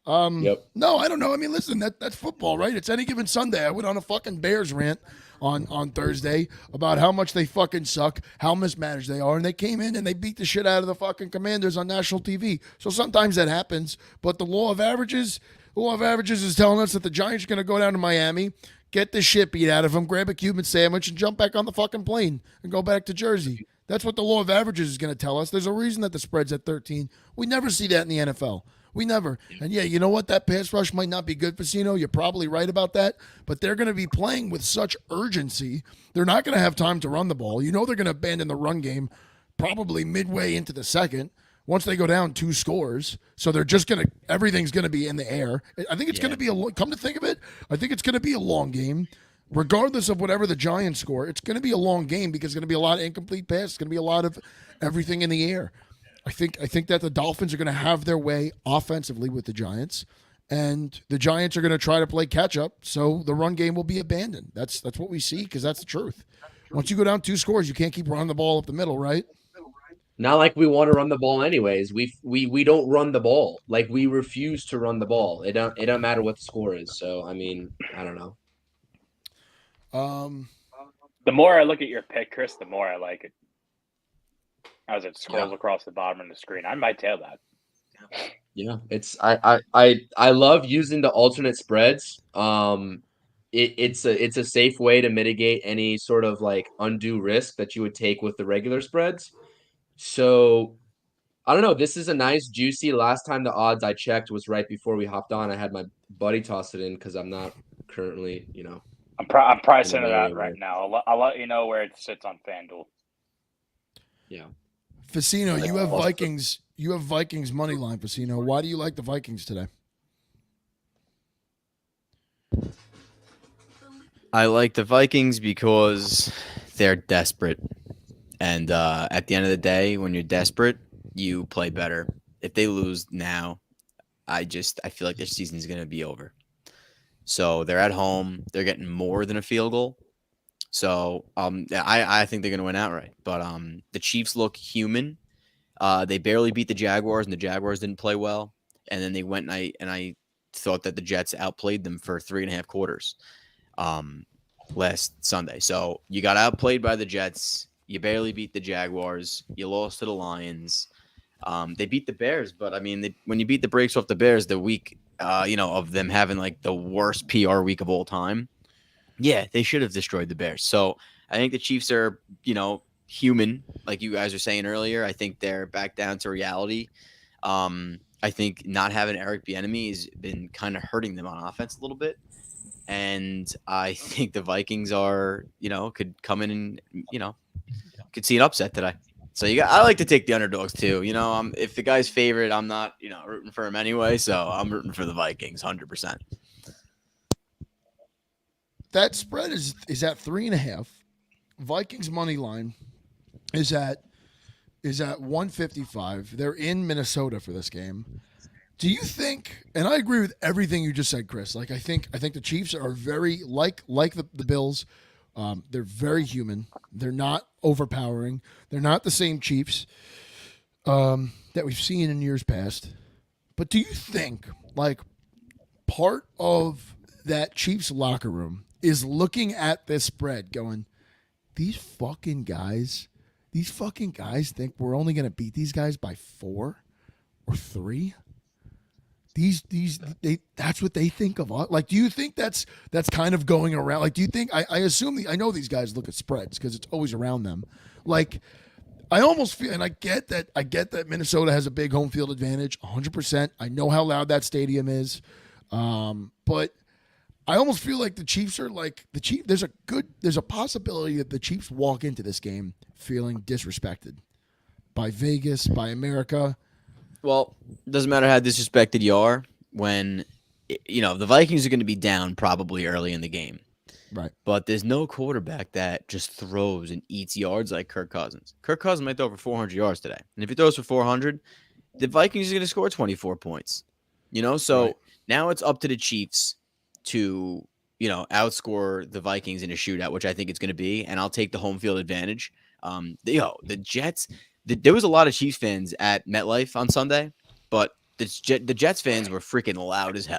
Yep. No, I don't know. I mean, listen, that's football, right? It's any given Sunday. I went on a fucking Bears rant on Thursday about how much they fucking suck, how mismanaged they are, and they came in and they beat the shit out of the fucking Commanders on national TV. So sometimes that happens, but the law of averages is telling us that the Giants are going to go down to Miami, get the shit beat out of them, grab a Cuban sandwich, and jump back on the fucking plane and go back to Jersey. That's what the law of averages is going to tell us. There's a reason that the spread's at 13. We never see that in the NFL. We never. And yeah, you know what? That pass rush might not be good, Pacino. You're probably right about that. But they're going to be playing with such urgency. They're not going to have time to run the ball. You know they're going to abandon the run game probably midway into the second once they go down 2 scores. So they're just going to – everything's going to be in the air. I think it's going to be come to think of it, I think it's going to be a long game. Regardless of whatever the Giants score, it's going to be a long game because it's going to be a lot of incomplete passes. It's going to be a lot of everything in the air. I think that the Dolphins are going to have their way offensively with the Giants, and the Giants are going to try to play catch up. So the run game will be abandoned. That's what we see because that's the truth. Once you go down 2 scores, you can't keep running the ball up the middle, right? Not like we want to run the ball anyways. We don't run the ball. Like we refuse to run the ball. It don't matter what the score is. So I mean, I don't know. The more I look at your pick, Chris, the more I like it. As it scrolls across the bottom of the screen, I might tail that. Yeah, it's I love using the alternate spreads. It's a safe way to mitigate any sort of like undue risk that you would take with the regular spreads. So I don't know. This is a nice juicy. Last time the odds I checked was right before we hopped on. I had my buddy toss it in because I'm not currently, I'm pricing it Yeah, out yeah, right yeah. now. I'll let you know where it sits on FanDuel. Yeah. Facino, you have Vikings. You have Vikings money line, Facino. Why do you like the Vikings today? I like the Vikings because they're desperate. And at the end of the day, when you're desperate, you play better. If they lose now, I feel like their season is going to be over. So they're at home. They're getting more than a field goal. So I think they're going to win outright. But the Chiefs look human. They barely beat the Jaguars, and the Jaguars didn't play well. And then they went and I thought that the Jets outplayed them for 3.5 quarters last Sunday. So you got outplayed by the Jets. You barely beat the Jaguars. You lost to the Lions. They beat the Bears, but I mean, when you beat the brakes off the Bears, the week, of them having like the worst PR week of all time, yeah, they should have destroyed the Bears. So I think the Chiefs are, human, like you guys were saying earlier. I think they're back down to reality. I think not having Eric Bieniemy has been kind of hurting them on offense a little bit. And I think the Vikings are, could come in and, could see an upset today. So I like to take the underdogs too. If the guy's favorite, I'm not, rooting for him anyway. So I'm rooting for the Vikings 100%. That spread is at 3.5. Vikings money line is at 155. They're in Minnesota for this game. Do you think? And I agree with everything you just said, Chris. Like I think the Chiefs are very like the Bills. They're very human. They're not overpowering. They're not the same Chiefs that we've seen in years past. But do you think like part of that Chiefs locker room is looking at this spread going, these fucking guys think we're only going to beat these guys by 4 or 3? That's what they think of us. Like, do you think that's kind of going around? Like, do you think I assume I know these guys look at spreads because it's always around them. Like, I almost feel, and I get that Minnesota has a big home field advantage, 100%. I know how loud that stadium is, but I almost feel like the Chiefs are like the Chiefs. There's a possibility that the Chiefs walk into this game feeling disrespected by Vegas, by America. Well, it doesn't matter how disrespected you are when, the Vikings are going to be down probably early in the game. Right. But there's no quarterback that just throws and eats yards like Kirk Cousins. Kirk Cousins might throw for 400 yards today. And if he throws for 400, the Vikings are going to score 24 points. So right. Now it's up to the Chiefs to, outscore the Vikings in a shootout, which I think it's going to be. And I'll take the home field advantage. The Jets... There was a lot of Chiefs fans at MetLife on Sunday, but the Jets fans were freaking loud as hell.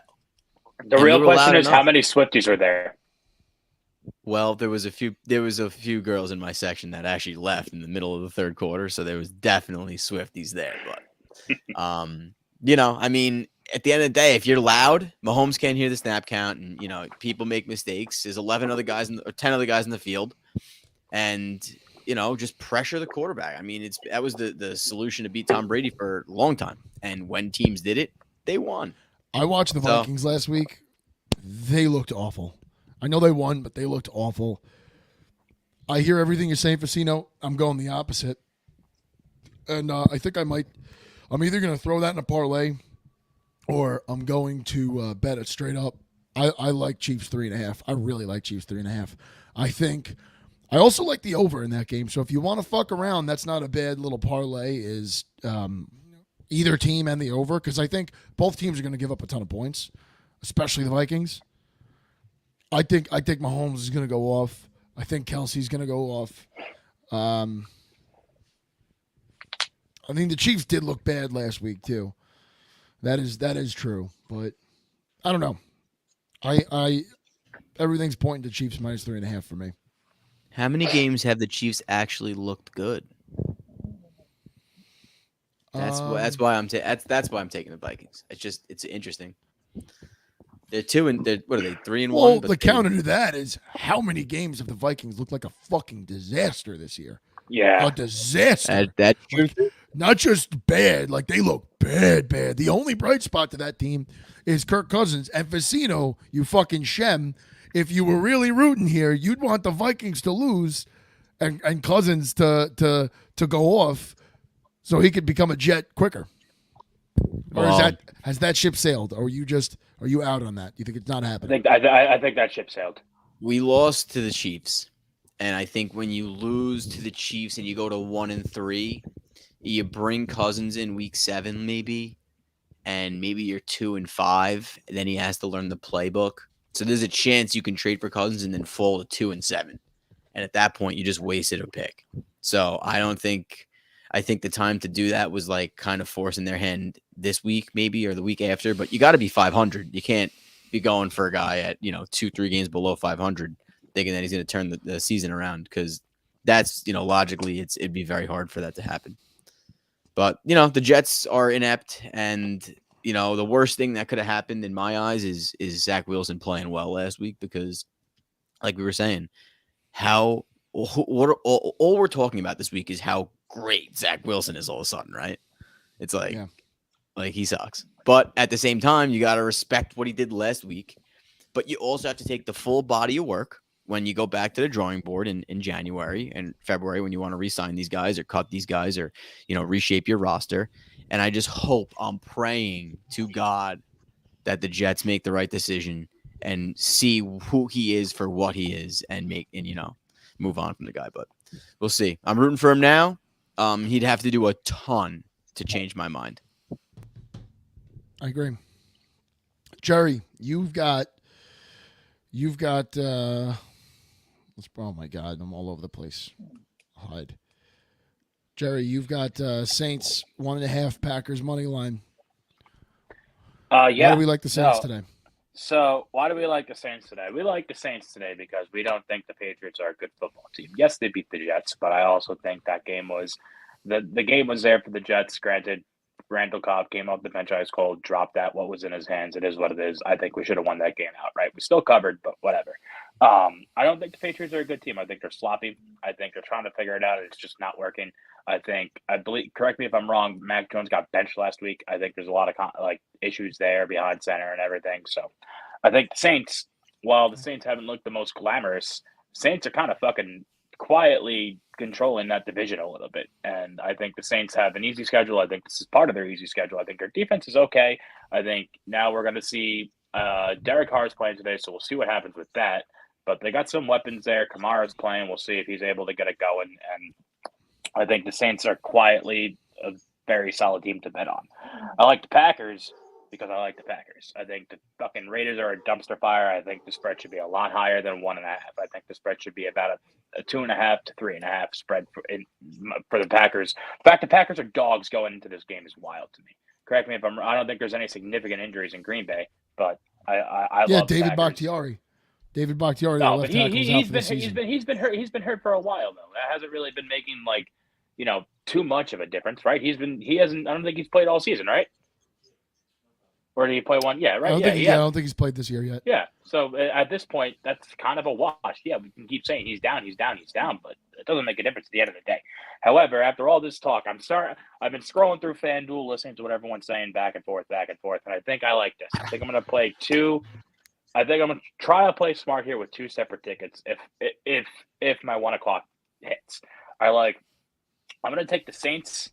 The real question is how many Swifties are there? Well, there was a few girls in my section that actually left in the middle of the third quarter, so there was definitely Swifties there. But, I mean, at the end of the day, if you're loud, Mahomes can't hear the snap count, and people make mistakes. There's 10 other guys in the field, and just pressure the quarterback. I mean, that was the solution to beat Tom Brady for a long time. And when teams did it, they won. I watched the Vikings last week. They looked awful. I know they won, but they looked awful. I hear everything you're saying, Facino. I'm going the opposite. And I think I'm either going to throw that in a parlay or I'm going to bet it straight up. I like Chiefs 3.5. I really like Chiefs 3.5. I also like the over in that game. So if you want to fuck around, that's not a bad little parlay is either team and the over, because I think both teams are going to give up a ton of points, especially the Vikings. I think Mahomes is going to go off. I think Kelsey's going to go off. I think the Chiefs did look bad last week too. That is true, but I don't know. I everything's pointing to Chiefs minus 3.5 for me. How many games have the Chiefs actually looked good? That's why I'm taking the Vikings. It's interesting. They're 2 and what are they 3-1? Well, the counter to that is how many games have the Vikings looked like a fucking disaster this year? Yeah, a disaster. That's true. Not just bad, like they look bad. The only bright spot to that team is Kirk Cousins and Facino. You fucking Shem. If you were really rooting here, you'd want the Vikings to lose and Cousins to go off. So he could become a Jet quicker. Or Well, has that ship sailed? Or are you out on that? You think it's not I happening? think I think that ship sailed. we lost to the Chiefs, and I think when you lose to the Chiefs and you go to 1-3, you bring Cousins in week 7 maybe, and maybe you're 2-5, and then he has to learn the playbook. So there's a chance you can trade for Cousins and then fall to 2-7, and at that point you just wasted a pick. So I think the time to do that was like kind of forcing their hand this week maybe or the week after. But you got to be 500. You can't be going for a guy at 2-3 games below 500, thinking that he's going to turn the season around, because that's logically it'd be very hard for that to happen. But the Jets are inept, and the worst thing that could have happened in my eyes is Zach Wilson playing well last week, because like we were saying, all we're talking about this week is how great Zach Wilson is all of a sudden, right? It's like, Yeah. like he sucks. But at the same time, you got to respect what he did last week. But you also have to take the full body of work when you go back to the drawing board in January and February, when you want to re-sign these guys or cut these guys or, reshape your roster. And I just hope, I'm praying to God that the Jets make the right decision and see who he is for what he is, and move on from the guy. But we'll see. I'm rooting for him now. He'd have to do a ton to change my mind. I agree. Jerry, you've got oh my God, I'm all over the place. Hide. Jerry, you've got Saints 1.5, Packers money line. Yeah. Why do we like the Saints today? So why do we like the Saints today? We like the Saints today because we don't think the Patriots are a good football team. Yes, they beat the Jets, but I also think that game was the game was there for the Jets. Granted, Randall Cobb came off the bench ice cold, dropped that. What was in his hands? It is what it is. I think we should have won that game outright. We still covered, but whatever. I don't think the Patriots are a good team. I think they're sloppy. I think they're trying to figure it out. It's just not working. I believe, correct me if I'm wrong, Mac Jones got benched last week. I think there's a lot of issues there behind center and everything. So I think the Saints, while the Saints haven't looked the most glamorous, Saints are kind of fucking quietly controlling that division a little bit. And I think the Saints have an easy schedule. I think this is part of their easy schedule. I think their defense is okay. I think now we're going to see Derek Carr's playing today, so we'll see what happens with that. But they got some weapons there. Kamara's playing. We'll see if he's able to get it going. And I think the Saints are quietly a very solid team to bet on. I like the Packers because I like the Packers. I think the fucking Raiders are a dumpster fire. I think the spread should be a lot higher than 1.5. I think the spread should be about a 2.5 to 3.5 spread for the Packers. The fact the Packers are dogs going into this game is wild to me. Correct me if I'm wrong. I don't think there's any significant injuries in Green Bay, but I love David Packers. Bakhtiari. David Bakhtiari, No, left but tackle, is out for the season. he's been hurt. He's been hurt for a while though. That hasn't really been making too much of a difference, right? He hasn't. I don't think he's played all season, right? Or did he play one? Yeah, right. I don't think he's played this year yet. Yeah. So at this point, that's kind of a wash. Yeah, we can keep saying he's down, but it doesn't make a difference at the end of the day. However, after all this talk, I'm sorry. I've been scrolling through FanDuel, listening to what everyone's saying back and forth, and I think I like this. I think I'm going to play two. I think I'm going to try to play smart here with two separate tickets. If my 1 o'clock hits, I'm going to take the Saints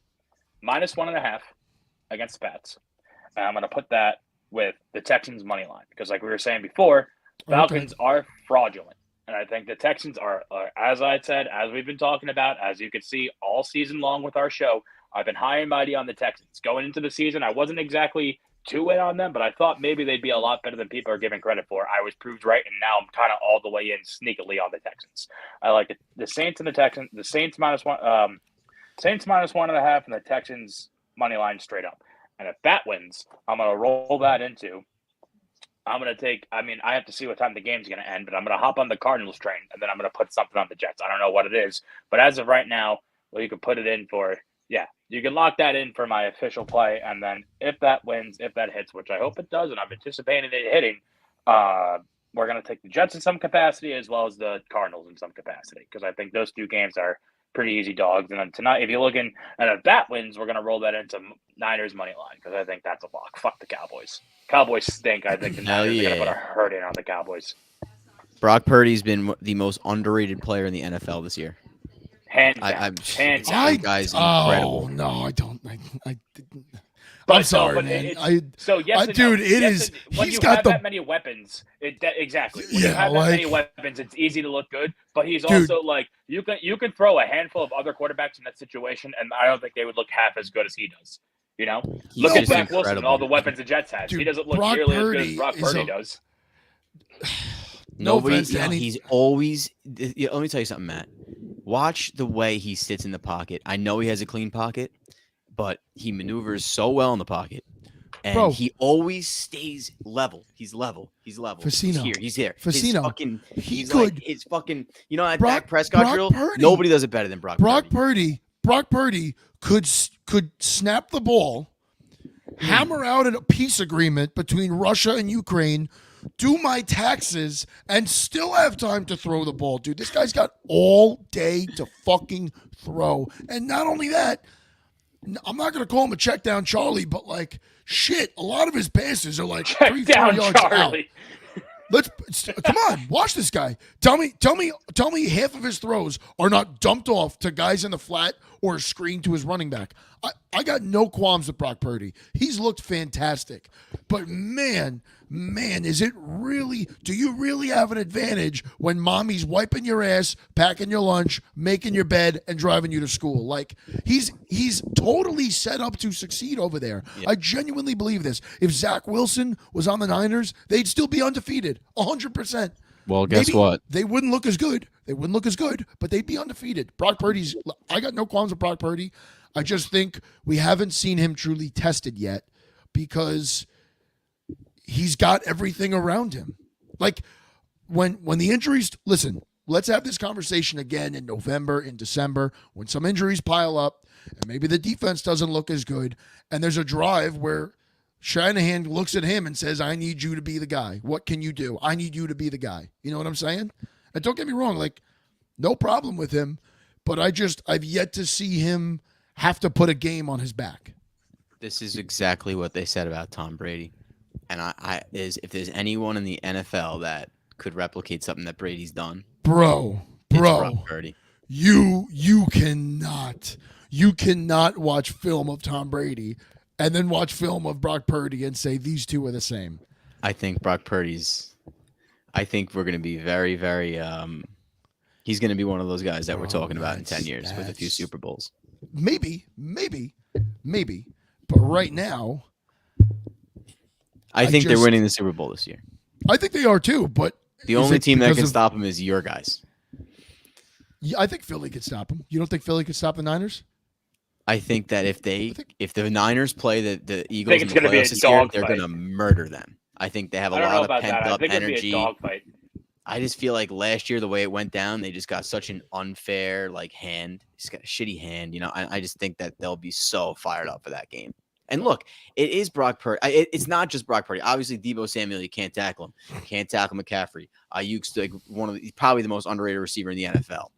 -1.5 against the Pats. And I'm going to put that with the Texans money line because, like we were saying before, Falcons are fraudulent, and I think the Texans are, as I said, as we've been talking about, as you can see all season long with our show. I've been high and mighty on the Texans going into the season. I wasn't exactly too in on them, but I thought maybe they'd be a lot better than people are giving credit for. I was proved right, and now I'm kind of all the way in sneakily on the Texans. I like the Saints and the Texans. The Saints -1, Saints -1.5, and the Texans money line straight up. And if that wins, I'm going to roll that into. I'm going to take. I mean, I have to see what time the game's going to end, but I'm going to hop on the Cardinals train, and then I'm going to put something on the Jets. I don't know what it is, but as of right now, well, you can put it in for. Yeah, you can lock that in for my official play, and then if that wins, if that hits, which I hope it does, and I'm anticipating it hitting, we're going to take the Jets in some capacity as well as the Cardinals in some capacity because I think those two games are pretty easy dogs. And then tonight, if you're looking, and if that wins, we're going to roll that into Niners money line because I think that's a lock. Fuck the Cowboys. Cowboys stink. I think the Niners are going to put a hurt in on the Cowboys. Brock Purdy's been the most underrated player in the NFL this year. Hands I, down. I'm Hands down. that guy's incredible. Oh no, I don't. I didn't. But I'm sorry, but man. yes, and Dude, no. it Yes, is. and when He's you got have the that many weapons, exactly. When Yeah, you have that many like- weapons, it's easy to look good. But he's Dude. also like you can throw a handful of other quarterbacks in that situation, and I don't think they would look half as good as he does. You know, He's look at just Zach Wilson and all the incredible. weapons the Jets has. Dude, He doesn't look Brock nearly as good Purdy as Brock is Purdy a- does. Nobody, offense to any- he's always. Let me tell you something, Matt. Watch the way he sits in the pocket. I know he has a clean pocket, but he maneuvers so well in the pocket, and Bro. he always stays level. He's level. He's level. He's Facino. here. He's here. His Facino. fucking. He He's could- like his fucking. You know that Brock- Dak Prescott Brock drill. Purdy- Nobody does it better than Brock. Purdy. Brock Purdy could snap the ball, hammer out a peace agreement between Russia and Ukraine, do my taxes, and still have time to throw the ball, dude. This guy's got all day to fucking throw. And not only that, I'm not going to call him a check down Charlie, but like, shit, a lot of his passes are like Check 3-4 down yards out. Charlie. Come on, watch this guy. Tell me half of his throws are not dumped off to guys in the flat or a screen to his running back. I got no qualms with Brock Purdy. He's looked fantastic. But man, is it really, do you really have an advantage when mommy's wiping your ass, packing your lunch, making your bed, and driving you to school? Like, he's totally set up to succeed over there. Yeah. I genuinely believe this. If Zach Wilson was on the Niners, they'd still be undefeated, 100%. Well, guess Maybe what? They wouldn't look as good. But they'd be undefeated. Brock Purdy's, I got no qualms with Brock Purdy. I just think we haven't seen him truly tested yet because he's got everything around him. Like when the injuries, listen, let's have this conversation again in November, in December, when some injuries pile up and maybe the defense doesn't look as good and there's a drive where Shanahan looks at him and says, I need you to be the guy. What can you do? I need you to be the guy. You know what I'm saying? And don't get me wrong, like, no problem with him, but I've yet to see him have to put a game on his back. This is exactly what they said about Tom Brady. And if there's anyone in the NFL that could replicate something that Brady's done, Bro, it's Brock Purdy. you cannot watch film of Tom Brady and then watch film of Brock Purdy and say these two are the same. I think Brock Purdy's. I think we're going to be very, very. He's going to be one of those guys that we're talking about in 10 years with a few that's- Super Bowls. Maybe. But right now, I think they're just- winning the Super Bowl this year. I think they are too, but The is only it team that because can of- stop him is your guys. I think Philly could stop him. You don't think Philly could stop the Niners? I think that if the Niners play the Eagles in it's the gonna be a playoffs this year, dog they're fight. going to murder them. I think they have a I don't know lot about of pent that. I up think it'd be a energy. dogfight. I just feel like last year, the way it went down, they just got such an unfair hand. He's got a shitty hand. You know, I just think that they'll be so fired up for that game. And look, it is Brock Purdy. It's not just Brock Purdy. Obviously, Deebo Samuel, you can't tackle him. You can't tackle McCaffrey. Ayuk's like probably the most underrated receiver in the NFL.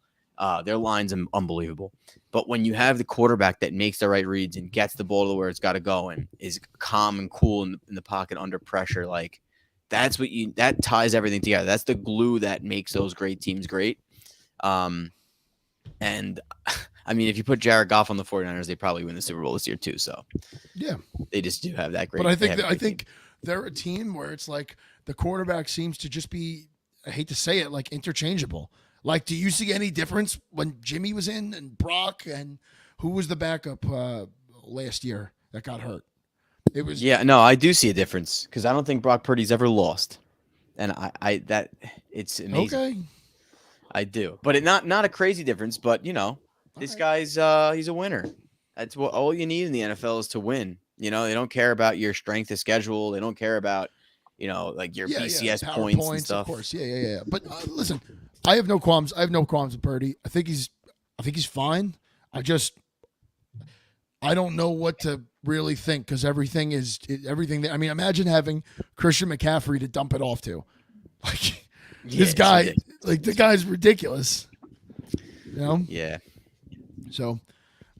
Their line's unbelievable. But when you have the quarterback that makes the right reads and gets the ball to where it's got to go and is calm and cool in the pocket under pressure, like that ties everything together. That's the glue that makes those great teams great. And I mean, if you put Jared Goff on the 49ers, they probably win the Super Bowl this year too. So Yeah. they just do have that great. But I they think have a great team. they're a team where it's like the quarterback seems to just be, I hate to say it, like interchangeable. Like, do you see any difference when Jimmy was in and Brock and who was the backup last year that got hurt? It was I do see a difference because I don't think Brock Purdy's ever lost, and it's amazing. okay. I do, but not a crazy difference. But you know, this guy's he's a winner. That's what all you need in the NFL is to win. You know, they don't care about your strength of schedule. They don't care about like your BCS power points and stuff. Of course, yeah. But listen, I have no qualms. I have no qualms with Purdy. I think he's fine. I don't know what to really think because everything. I mean, imagine having Christian McCaffrey to dump it off to. Like this it's guy, ridiculous. like the guy's ridiculous. You know. Yeah. So,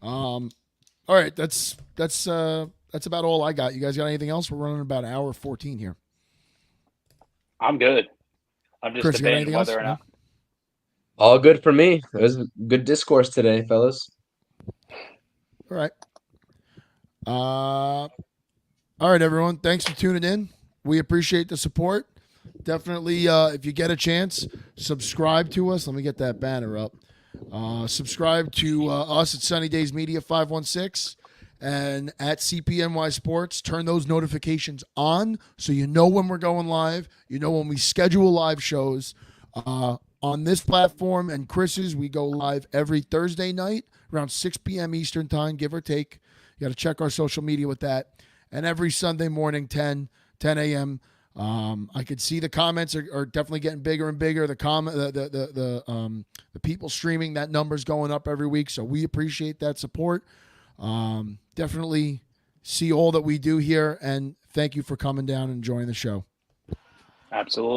all right. That's about all I got. You guys got anything else? We're running about an hour 14 here. I'm good. I'm just Chris, you got debating anything else? whether or not. All good for me. It was good discourse today, fellas. All right. All right, everyone. Thanks for tuning in. We appreciate the support. Definitely, if you get a chance, subscribe to us. Let me get that banner up. Subscribe to us at Sunny Days Media 516 and at CPNY Sports. Turn those notifications on so you know when we're going live. You know when we schedule live shows. On this platform and Chris's, we go live every Thursday night around 6 p.m. Eastern time, give or take. You got to check our social media with that. And every Sunday morning, 10 a.m. I could see the comments are definitely getting bigger and bigger. The people streaming, that number's going up every week. So we appreciate that support. Definitely see all that we do here, and thank you for coming down and enjoying the show. Absolutely.